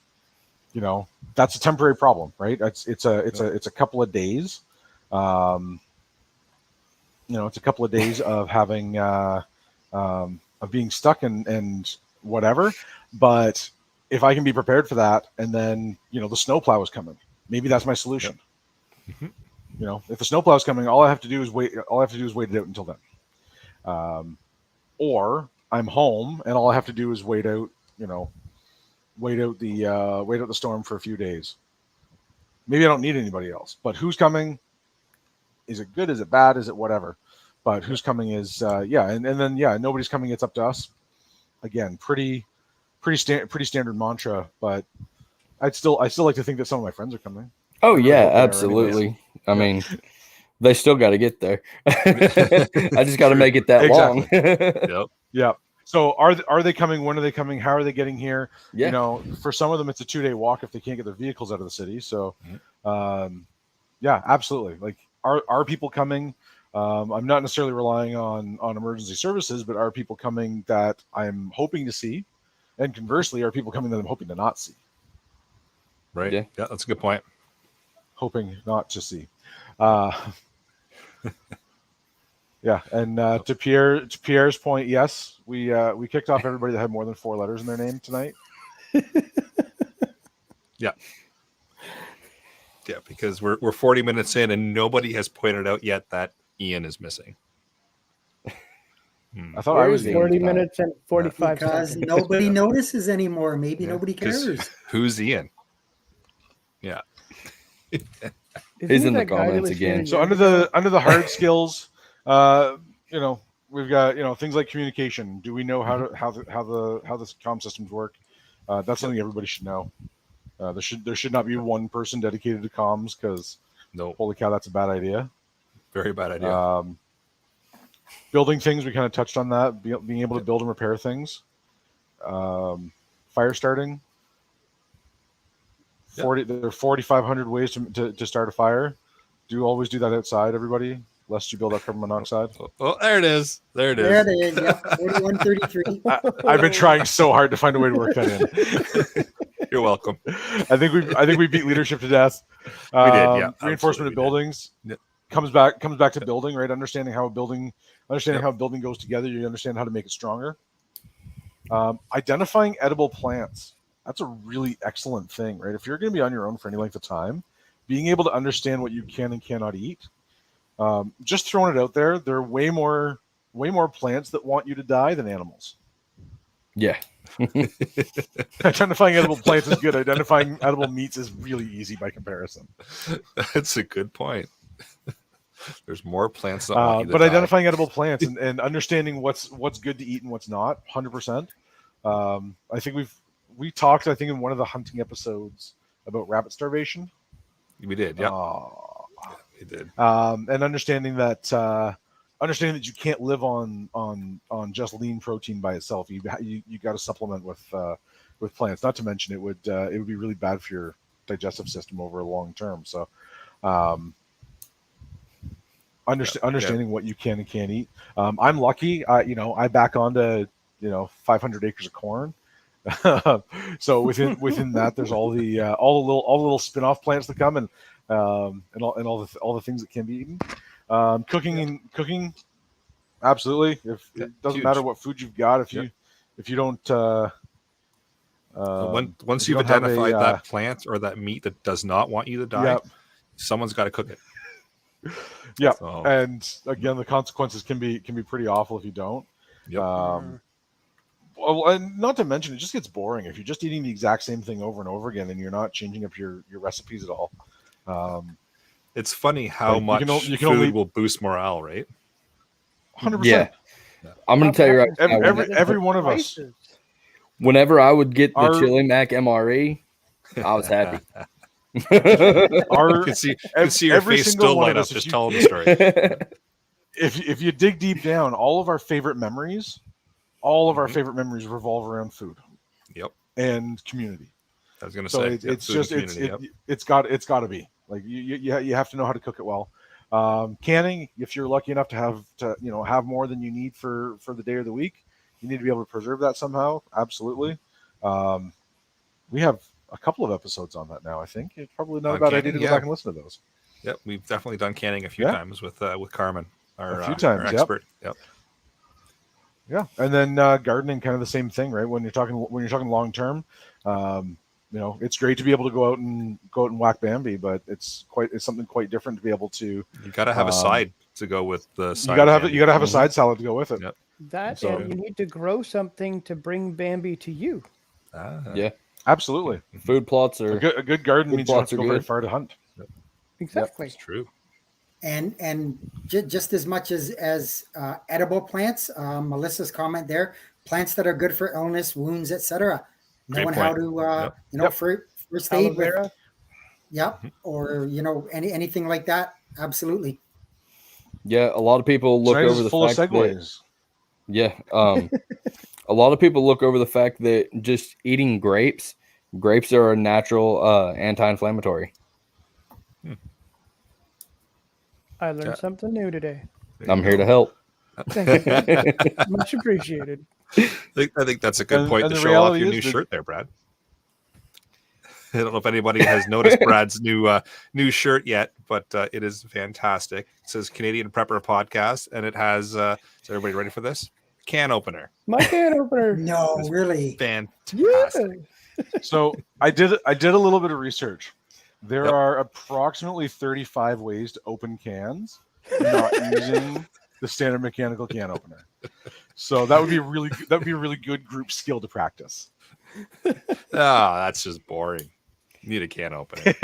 that's a temporary problem, right? It's a couple of days. It's a couple of days of having of being stuck and whatever. But if I can be prepared for that, and then the snowplow is coming, maybe that's my solution. Yep. If the snowplow is coming, all I have to do is wait. All I have to do is wait it out until then. Or I'm home, and all I have to do is wait out. Wait out the storm for a few days. Maybe I don't need anybody else. But who's coming? Is it good? Is it bad? Is it whatever? But who's coming is and then nobody's coming. It's up to us. Again, pretty pretty standard mantra. But I still like to think that some of my friends are coming. Oh really yeah, hope they are absolutely. I Yeah. mean, they still got to get there. I just got to make it that long. Yep. Yeah. So are they coming? When are they coming? How are they getting here? Yeah. You know, for some of them, it's a 2-day walk if they can't get their vehicles out of the city. So, yeah, absolutely. Like, are people coming? I'm not necessarily relying on emergency services, but are people coming that I'm hoping to see? And conversely, are people coming that I'm hoping to not see? Right. Yeah. Yeah, that's a good point. Hoping not to see. Yeah, and to Pierre's point, yes, we kicked off everybody that had more than 4 letters in their name tonight. Yeah, because we're 40 minutes in and nobody has pointed out yet that Ian is missing. I thought Where I was is the Ian? 40 tonight. minutes and 45 Because seconds. nobody notices anymore. Maybe Yeah, nobody 'cause cares. Who's Ian? Yeah. Isn't He's he in the that guy that comments was here again. a So year under ago? the hard skills, you know, we've got things like communication. Do we know how the comm systems work? That's something everybody should know. There should not be one person dedicated to comms, because No, holy cow, that's a bad idea. very bad idea. Building things, we kind of touched on that. Being able to build and repair things. Fire starting. There are 4,500 ways to start a fire. Always do that outside, everybody, lest you build up carbon monoxide. Oh, there it is. There it is. There it is. Yep, 4133. I've been trying so hard to find a way to work that in. You're welcome. I think we beat leadership to death. We did, yeah, Reinforcement absolutely of buildings Yep. comes back to building, right? Understanding how a building goes together, you understand how to make it stronger. Identifying edible plants. That's a really excellent thing, right? If you're going to be on your own for any length of time, being able to understand what you can and cannot eat. Just throwing it out there, there are way more plants that want you to die than animals. Yeah. Identifying edible plants is good. Identifying edible meats is really easy by comparison. That's a good point. There's more plants that want you to But die. identifying edible plants and understanding what's good to eat and what's not, 100%. I think we talked, I think, in one of the hunting episodes about rabbit starvation. We did. Yeah, we did. And understanding that you can't live on just lean protein by itself. You got to supplement with plants. Not to mention it would be really bad for your digestive system over a long term. So understanding what you can and can't eat. I'm lucky. I back onto 500 acres of corn. So within that, there's all the little spin-off plants that come and all the things that can be eaten. Cooking, absolutely. If it doesn't Huge. matter what food you've got, if you don't Once if you you've don't have identified a, that plant or that meat that does not want you to die, Yeah. someone's got to cook it. Yeah, So, and again, the consequences can be pretty awful if you don't. Yep. Well, and not to mention, it just gets boring if you're just eating the exact same thing over and over again, and you're not changing up your recipes at all. it's funny how Like, much you can food only- will boost morale, right? 100%. Yeah. I'm going to tell you right now. Every one of us. Prices. Whenever I would get the Our- Chili Mac MRE, I was happy. Our, You can see your every face single still one light of up us, just if you- telling the story. if you dig deep down, all of our favorite memories Mhm. revolve around food Yep. and community. I was going to So say, it's food and just community, yep. it's got to be like you have to know how to cook it well. Canning, if you're lucky enough to have more than you need for the day or the week, you need to be able to preserve that somehow. Absolutely. We have a couple of episodes on that now. I think it's probably not On a bad canning, idea to go yeah. back and listen to those. Yep, we've definitely done canning a few Yeah. times with Carmen, our, A few our times, yep. expert. Yep. Yeah, and then gardening, kind of the same thing, right? When you're talking long term, it's great to be able to go out and whack Bambi, but it's something quite different to be able to. You got to have a side to go with the side. You got to have candy. you got to have a side salad to go with it. Yep. That So- and you need to grow something to bring Bambi to you. Ah, Yeah. Absolutely, Food plots are a good garden Food means you don't have plots to are go very good. far to hunt. Exactly. It's true. And just as much as edible plants, Melissa's comment there, plants that are good for illness, wounds, etc. knowing Great how point. to, Yep. you know, Yep. first Aloe aid with, vera. yep, Mhm. or anything like that. Absolutely. Yeah, a lot of people look Tonight over is the full of fact that segues. yeah, a lot of people look over the fact that just eating grapes are a natural anti-inflammatory. I learned Yeah. something new today. There you I'm here to go. help. Thank you, Brad. Much appreciated. I think that's a good And- point and to the show off reality your is new that- shirt there, Brad. I don't know if anybody has noticed Brad's new shirt yet, but it is fantastic. It says Canadian Prepper Podcast, and it has. Is everybody ready for this? Can opener. My can opener. No, It's really. Fantastic. So I did a little bit of research. There Yep. are approximately 35 ways to open cans not using the standard mechanical can opener. So that would be a really good group skill to practice. That's just boring. You need a can opener.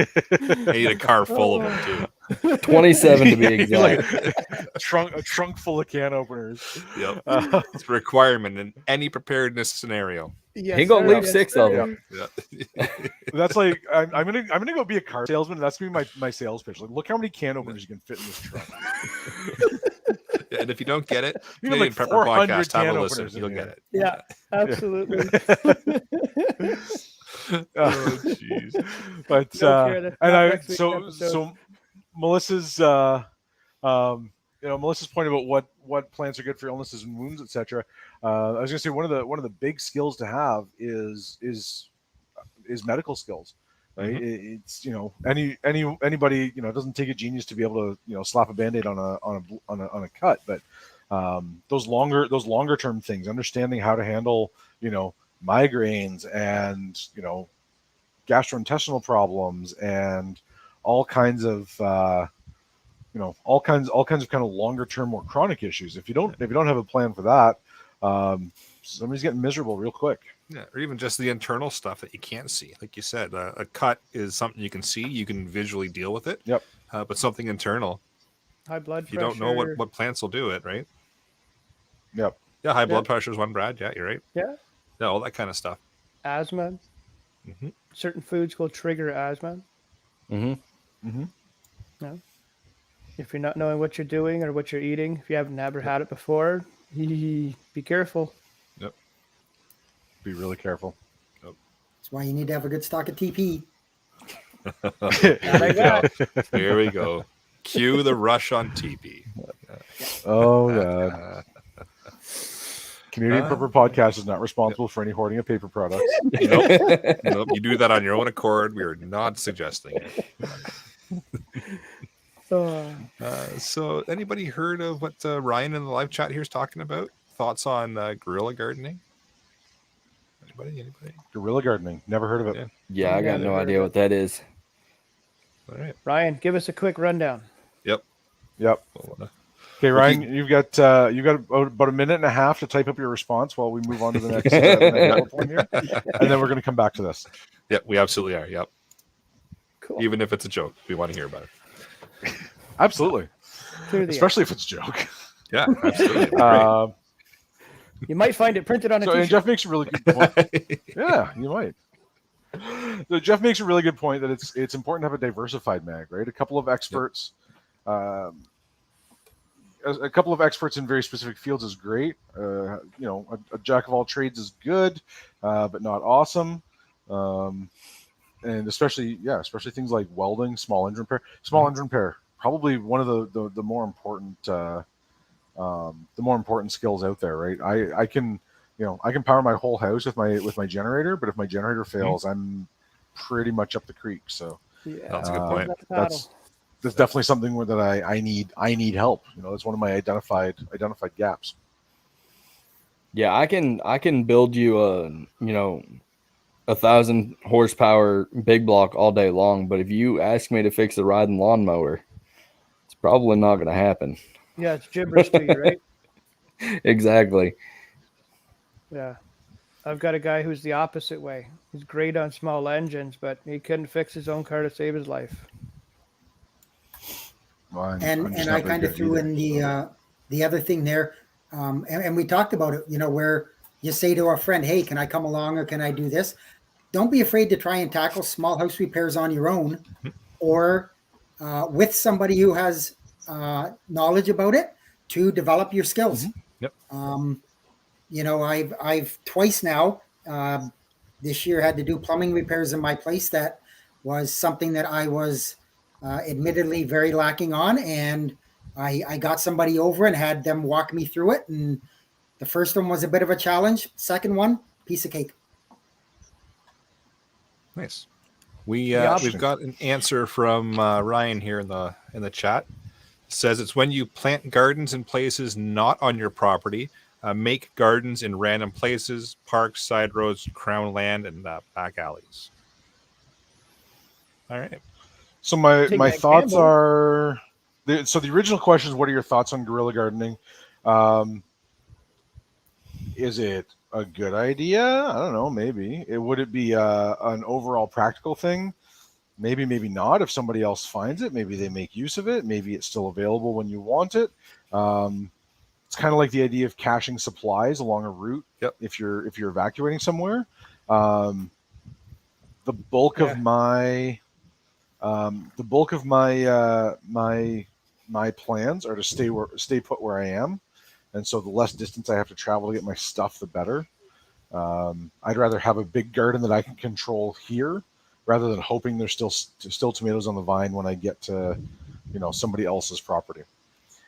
I need a car full of them too. 27 to be Like exact. a trunk full of can openers. Yep. Uh, It's a requirement in any preparedness scenario. Yes, He gonna sir. leave Yes, 6 of sir. them. Yeah. that's like I'm gonna go be a car salesman. That's gonna be my sales pitch. Like, look how many can openers you can fit in this trunk. Yeah, and if you don't get it, You got Canadian like Prepper 400 Podcast, have can a listen. openers in You'll here. get it. Yeah, absolutely. Oh, jeez. But Don't care, that's and not I next week's episode. so Melissa's Melissa's point about what plants are good for illnesses and wounds, etc. I was gonna say one of the big skills to have is medical skills. Right? It's anybody it doesn't take a genius to be able to slap a band-aid on a cut, but those longer term things, understanding how to handle migraines and gastrointestinal problems and all kinds of all kinds of kind of longer term, more chronic issues. If you don't have a plan for that, somebody's getting miserable real quick. Yeah, or even just the internal stuff that you can't see. Like you said, a cut is something you can see, you can visually deal with it. Yep. But something internal, High blood if you pressure. don't know what plants will do it, right? Yep. Yeah, high Yeah. blood pressure is one, Brad. Yeah, you're right. Yeah. Yeah, all that kind of stuff. Asthma. Mhm. Certain foods will trigger asthma. hmm If you're not knowing what you're doing or what you're eating, if you haven't never had it before, be careful. Be really careful. That's why you need to have a good stock of TP. Here we go. Here we go. Cue the rush on TP. Oh god. Uh, Canadian uh, Prepper Podcast is not responsible for any hoarding of paper products. nope, you do that on your own accord. We are not suggesting it. So, anybody heard of what Ryan in the live chat here is talking about? Thoughts on guerrilla gardening? Anybody? Guerrilla gardening. Never heard of it. Yeah. Yeah, I got Never no heard idea of what that is. All right. Ryan, give us a quick rundown. Yep. Well, Okay, Ryan, you've got about a minute and a half to type up your response while we move on to the next bullet point here, and then we're going to come back to this. yeah, we absolutely are. Yep. Cool. Even if it's a joke, we want to hear about it. Absolutely, Through the especially if it's a joke. Yeah, absolutely. Right. end. You might find it printed on a So, and t-shirt. Jeff makes a really good point. Yeah, you might. So Jeff makes a really good point that it's important to have a diversified mag, right? A couple of experts, a couple of experts in very specific fields is great. A jack of all trades is good, but not awesome. And especially things like welding, small engine repair, probably one of the more important skills out there, right? I can power my whole house with my generator, but if my generator fails, I'm pretty much up the creek. So Yeah. That's a good point. That's the paddle. that's definitely something where that I need help. It's one of my identified gaps. Yeah, I can build you a 1,000 horsepower big block all day long, but if you ask me to fix the riding lawnmower, it's probably not going to happen. Yeah, it's gibberish to you, right? Exactly. Yeah. I've got a guy who's the opposite way. He's great on small engines, but he couldn't fix his own car to save his life. Well, I'm And just I not very kind of good threw either. in the other thing there, and we talked about it. Where you say to a friend, "Hey, can I come along or can I do this?" don't be afraid to try and tackle small house repairs on your own, or with somebody who has knowledge about it to develop your skills. Yep. You know, I've twice now this year had to do plumbing repairs in my place. That was something that I was admittedly very lacking on, and I got somebody over and had them walk me through it. And the first one was a bit of a challenge. Second one, piece of cake. Nice. We've option. got an answer from Ryan here in the chat. It says it's when you plant gardens in places not on your property, make gardens in random places, parks, side roads, crown land, and back alleys. All right. So my Take my that thoughts gamble. are so the original question is, what are your thoughts on guerrilla gardening? Is it a good idea? I don't know. Maybe would it be an overall practical thing? Maybe not. If somebody else finds it, maybe they make use of it. Maybe it's still available when you want it. It's kind of like the idea of caching supplies along a route. Yep. If you're evacuating somewhere, the bulk Yeah. of my my plans are to stay put where I am, and so the less distance I have to travel to get my stuff, the better. I'd rather have a big garden that I can control here, rather than hoping there's still tomatoes on the vine when I get to, somebody else's property.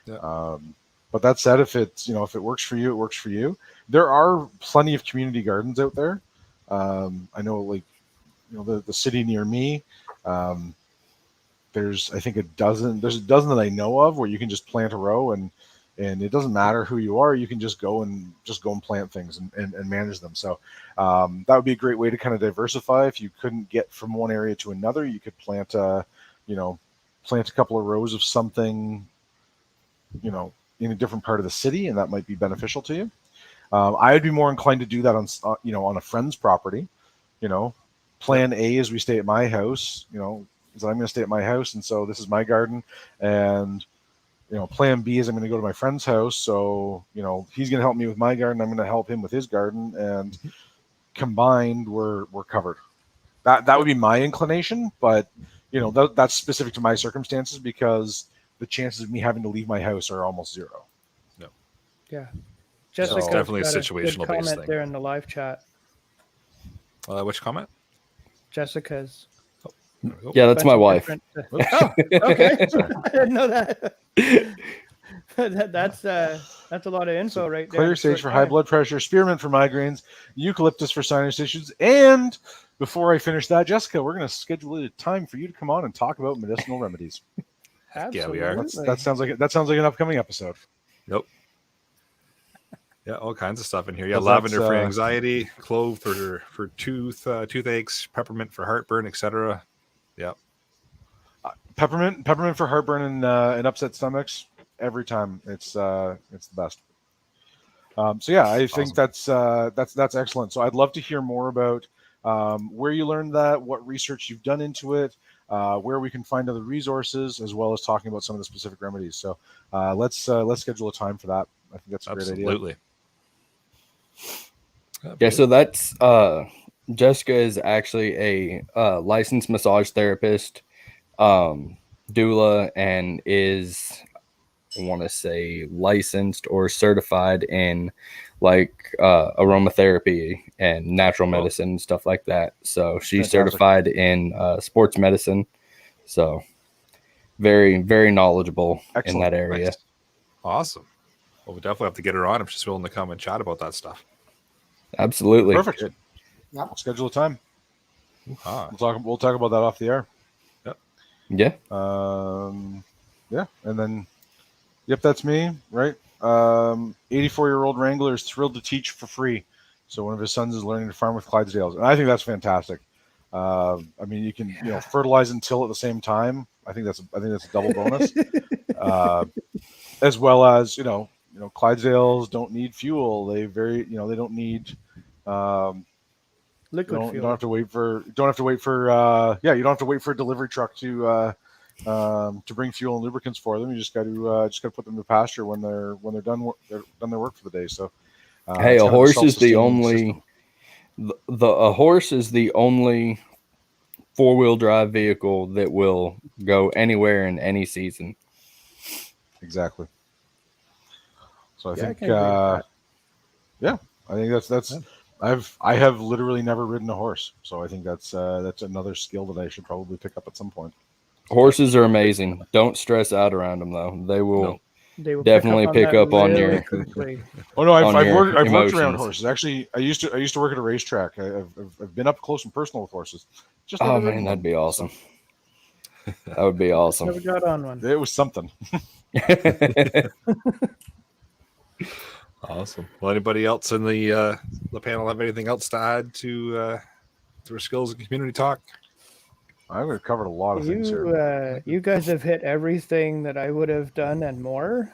Yeah. But that said, if it works for you, it works for you. There are plenty of community gardens out there. I know, like, the city near me. There's I think a dozen. There's a dozen that I know of where you can just plant a row, and it doesn't matter who you are. You can just go and plant things and manage them. So that would be a great way to kind of diversify. If you couldn't get from one area to another, you could plant a couple of rows of something, in a different part of the city, and that might be beneficial to you. I would be more inclined to do that on a friend's property. Plan A is we stay at my house. Is I'm going to stay at my house, and so this is my garden. And plan B is I'm going to go to my friend's house. So he's going to help me with my garden. I'm going to help him with his garden, and combined, we're covered. That would be my inclination, but that's specific to my circumstances, because the chances of me having to leave my house are almost zero. Yeah. Jessica, definitely a situational based comment thing. there in the live chat. Which comment? Jessica's. There we go. Yeah, that's my wife. Oh, okay. I didn't know that. That's a lot of info right there. Clear sage for high blood pressure, spearmint for migraines, eucalyptus for sinus issues, and before I finish that, Jessica, we're going to schedule a time for you to come on and talk about medicinal remedies. Yeah, we are. That sounds like an upcoming episode. Nope. Yeah, all kinds of stuff in here. Yeah, That's, lavender for anxiety, clove for toothaches, peppermint for heartburn, etc. Yeah. Peppermint for heartburn and upset stomachs. Every time, it's the best. So yeah, I think that's excellent. So I'd love to hear more about where you learned that, what research you've done into it, where we can find other resources, as well as talking about some of the specific remedies. So let's schedule a time for that. I think that's a great idea. Absolutely. Yeah, so that's Jessica is actually a licensed massage therapist, doula, and is, I want to say, licensed or certified in like aromatherapy and natural medicine and stuff like that. So she's Fantastic. certified in sports medicine. So very, very knowledgeable in that area. Nice. Awesome. Well, we definitely have to get her on if she's willing to come and chat about that stuff. Absolutely. Perfect. Yep. We'll schedule a time. Ah, We'll talk about that off the air. Yeah. Yeah, and then, yep, that's me, right? 84-year-old Wrangler is thrilled to teach for free. So one of his sons is learning to farm with Clydesdales, and I think that's fantastic. I mean, you can fertilize and till at the same time. I think that's a double bonus. As well as Clydesdales don't need fuel. They they don't need Liquid you fuel. don't have to wait for you don't have to wait for a delivery truck to bring fuel and lubricants for them. You just got to put them to pasture when they're done their work for the day. So Hey, it's a kind of horse is the self-sustaining only system. A horse is the only 4-wheel drive vehicle that will go anywhere in any season. Exactly. So I Yeah, I think, can agree with that. I think that's. I have literally never ridden a horse, so I think that's another skill that I should probably pick up at some point. Horses are amazing. Don't stress out around them though. They will No. They will definitely pick that up on really your quickly. Oh no, on I've your worked around emotions. horses. Actually, I used to work at a racetrack. I've been up close and personal with horses. Just never Oh ridden man, that'd one, be so awesome. That would be awesome. Never got on one. it was something. Awesome. Well, anybody else in the panel have anything else to add to their skills and community talk? I would have covered a lot of things here. You guys have hit everything that I would have done and more.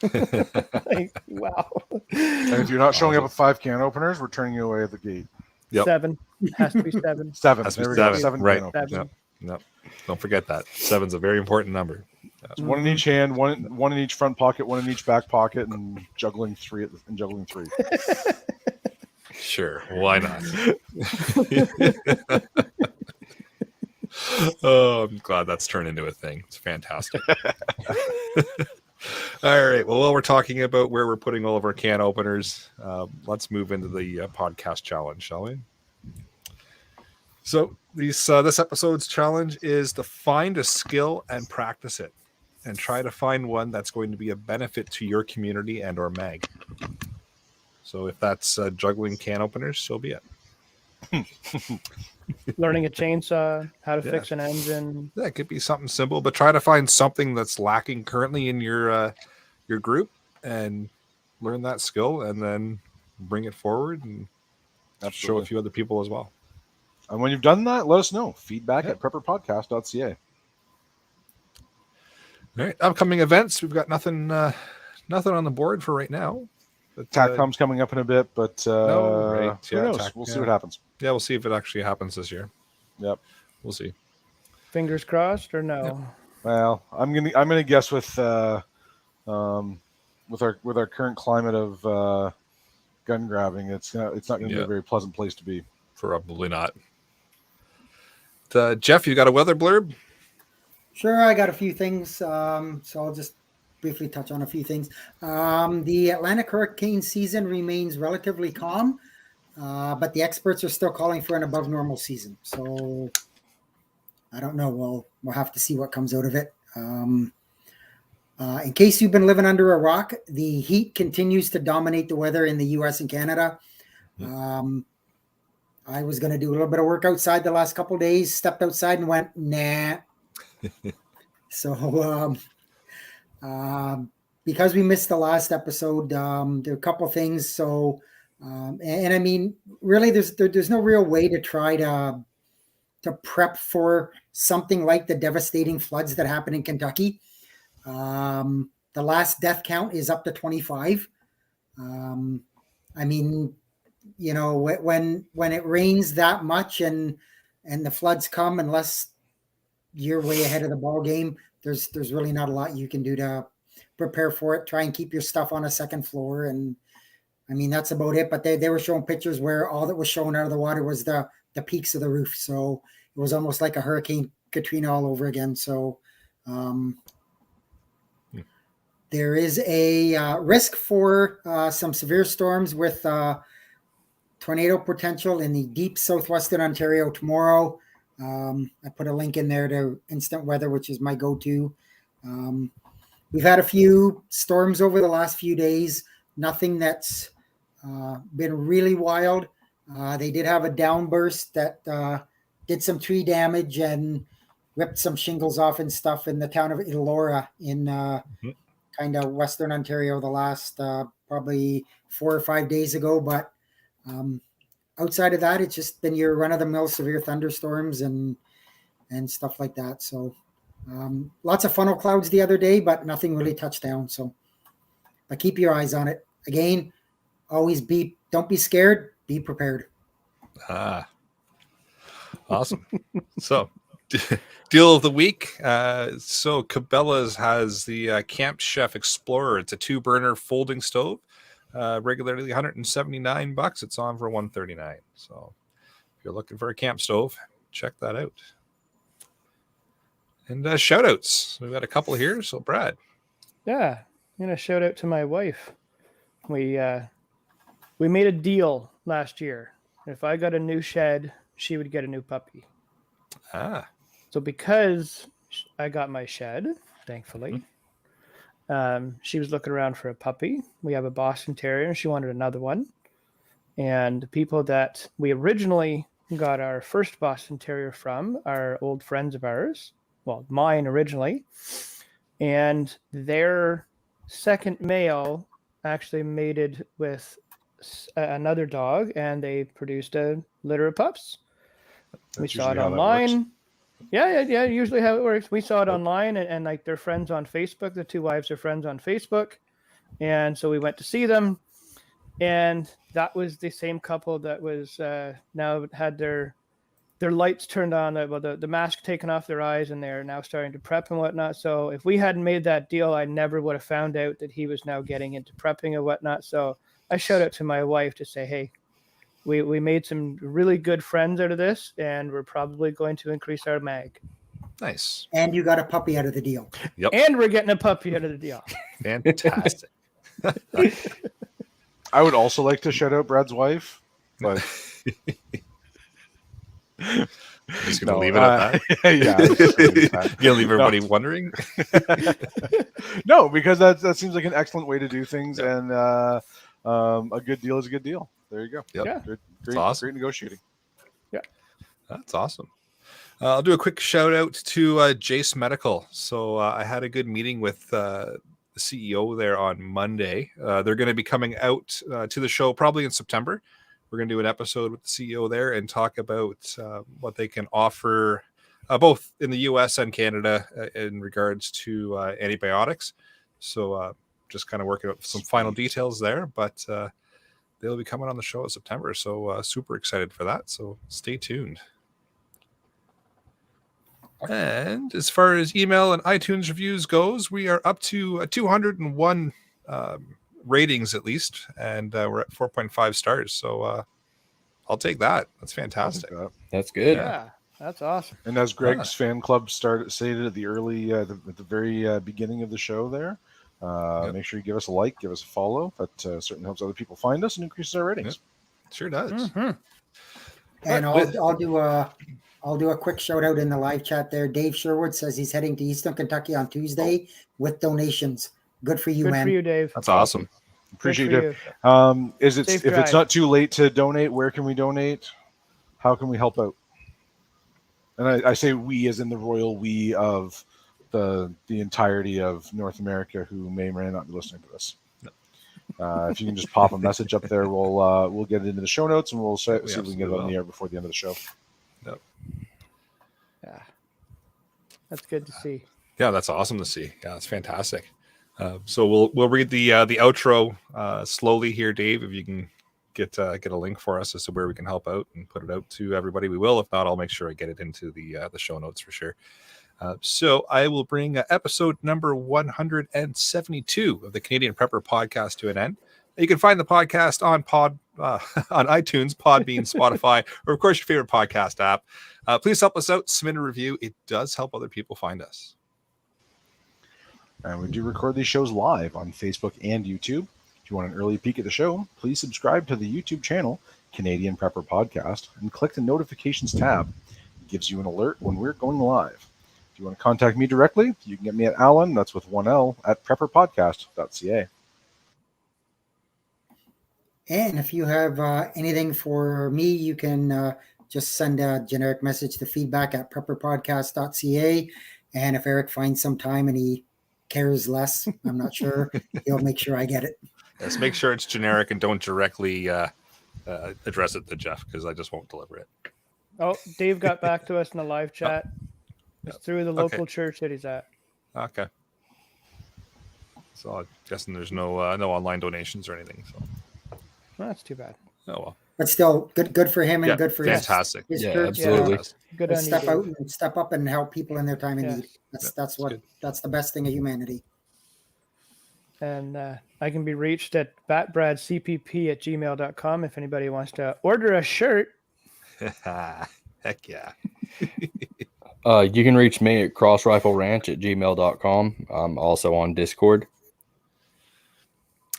Like, wow. And if you're not showing up with 5 can openers, we're turning you away at the gate. Yep. 7 has to be 7. 7. Has to be There we go. 7. 7 Right. can openers. Seven. Yep. Don't forget that. 7's a very important number. So one in each hand, one in each front pocket, one in each back pocket, and juggling 3. Sure. Why not? Oh, I'm glad that's turned into a thing. It's fantastic. All right. Well, while we're talking about where we're putting all of our can openers, let's move into the podcast challenge, shall we? So this episode's challenge is to find a skill and practice it, and try to find one that's going to be a benefit to your community and or mag. So if that's juggling can openers, so be it. Learning a chainsaw, how to Yeah. fix an engine. That could be something simple, but try to find something that's lacking currently in your group and learn that skill, and then bring it forward and show a Absolutely. few other people as well. And when you've done that, let us know. Feedback at prepperpodcast.ca. All right, upcoming events. We've got nothing on the board for right now. But, TACCOM's coming up in a bit, but right. who Yeah, knows? We'll see what happens. yeah, we'll see if it actually happens this year. Yep. We'll see. Fingers crossed or no? Well, I'm gonna guess with our current climate of gun grabbing, it's not going to be Yeah. a very pleasant place to be. Probably not. Jeff, you got a weather blurb? Sure, I got a few things. So I'll just briefly touch on a few things. The Atlantic hurricane season remains relatively calm, but the experts are still calling for an above normal season. So I don't know. We'll have to see what comes out of it. In case you've been living under a rock, the heat continues to dominate the weather in the U.S. and Canada. I was going to do a little bit of work outside the last couple of days, stepped outside and went, nah. So because we missed the last episode, there are a couple of things. So, and I mean, really, there's no real way to try to prep for something like the devastating floods that happened in Kentucky. The last death count is up to 25. I mean, you know, when it rains that much and the floods come, unless you're way ahead of the ball game, there's really not a lot you can do to prepare for it. Try and keep your stuff on a second floor, and I mean that's about it. But they were showing pictures where all that was showing out of the water was the peaks of the roof, so it was almost like a Hurricane Katrina all over again. So there is a risk for some severe storms with tornado potential in the deep southwestern Ontario tomorrow. I put a link in there to Instant Weather, which is my go-to. We've had a few storms over the last few days. Nothing that's been really wild. They did have a downburst that did some tree damage and ripped some shingles off and stuff in the town of Elora in kind of Western Ontario the last probably 4 or 5 days ago. But outside of that, it's just been your run-of-the-mill severe thunderstorms and stuff like that. So lots of funnel clouds the other day, but nothing really touched down. So, but keep your eyes on it. Again, always don't be scared. Be prepared. Awesome. So, deal of the week. So Cabela's has the Camp Chef Explorer. It's a 2-burner folding stove regularly $179. It's on for $139. So if you're looking for a camp stove, check that out. And shout outs. We've got a couple here. So Brad. Yeah, I'm gonna shout out to my wife. We made a deal last year. If I got a new shed, she would get a new puppy. So because I got my shed, thankfully, she was looking around for a puppy. We have a Boston Terrier, and she wanted another one. And the people that we originally got our first Boston Terrier from are old friends of ours. Well, mine originally. And their second male actually mated with another dog, and they produced a litter of pups. We saw it online. Yeah, usually how it works. We saw it online, and like they're friends on Facebook. The two wives are friends on Facebook. And so we went to see them. And that was the same couple that was now had their lights turned on, the mask taken off their eyes, and they're now starting to prep and whatnot. So if we hadn't made that deal, I never would have found out that he was now getting into prepping and whatnot. So I shout out to my wife to say, hey, we made some really good friends out of this, and we're probably going to increase our mag. Nice. And you got a puppy out of the deal. Yep. And we're getting a puppy out of the deal. Fantastic. I would also like to shout out Brad's wife, but Just gonna leave it at that. Yeah, You're gonna leave everybody wondering. No, because that seems like an excellent way to do things, and a good deal is a good deal. There you go. Yep. Yeah. Great, awesome. great negotiating. That's awesome. I'll do a quick shout out to Jace Medical. So I had a good meeting with the CEO there on Monday. They're going to be coming out to the show probably in September. We're going to do an episode with the CEO there and talk about what they can offer both in the US and Canada in regards to antibiotics. So just kind of working out some final details there, but they'll be coming on the show in September. So super excited for that. So stay tuned. And as far as email and iTunes reviews goes, we are up to 201 ratings at least, and we're at 4.5 stars. So I'll take that. That's fantastic. That's good. Yeah, that's awesome. And as Greg's fan club stated at the early, at the very beginning of the show there, make sure you give us a like, give us a follow. That certainly helps other people find us and increases our ratings. Yep. Sure does. Mm-hmm. And I'll do a quick shout out in the live chat there. Dave Sherwood says he's heading to Eastern Kentucky on Tuesday with donations. Good for you, Good man. for you, Dave. That's awesome. Appreciate Good it. for you. Is it Safe if it's drive. not too late to donate? Where can we donate? How can we help out? And I say we as in the royal we of the entirety of North America who may or may not be listening to this. If you can just pop a message up there, we'll get it into the show notes and we'll see if we can get it on the air before the end of the show. Yeah, that's good to see. Yeah, that's awesome to see. Yeah, that's fantastic. So we'll read the outro slowly here, Dave. If you can get a link for us as to where we can help out and put it out to everybody, we will. If not, I'll make sure I get it into the show notes for sure. So I will bring episode number 172 of the Canadian Prepper Podcast to an end. You can find the podcast on on iTunes, Podbean, Spotify, or of course your favorite podcast app. Please help us out. Submit a review. It does help other people find us. And we do record these shows live on Facebook and YouTube. If you want an early peek at the show, please subscribe to the YouTube channel, Canadian Prepper Podcast, and click the notifications tab. It gives you an alert when we're going live. If you want to contact me directly, you can get me at Alan, that's with one L, at prepperpodcast.ca. And if you have anything for me, you can just send a generic message to feedback@prepperpodcast.ca. And if Eric finds some time and he cares less, I'm not sure, he'll make sure I get it. Yes, make sure it's generic and don't directly address it to Jeff, because I just won't deliver it. Oh, Dave got back to us in the live chat. It's through the local Okay. church that he's at. Okay. So I'm guessing there's no online donations or anything. So Well, that's too bad. oh well. But still, good for him and Yeah, good for fantastic. his Yeah, church. absolutely. Good Let's on step you, out Dave. and step up and help people in their time of Yes. need. Yeah, That's good. the best thing of humanity. And I can be reached at batbradcpp@gmail.com if anybody wants to order a shirt. Heck yeah. You can reach me at crossrifleranch@gmail.com. I'm also on Discord.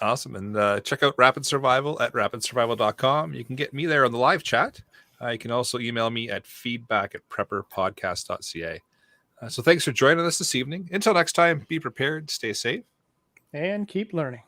Awesome. And check out Rapid Survival at rapidsurvival.com. You can get me there on the live chat. You can also email me at feedback@prepperpodcast.ca. So thanks for joining us this evening. Until next time, be prepared, stay safe. And keep learning.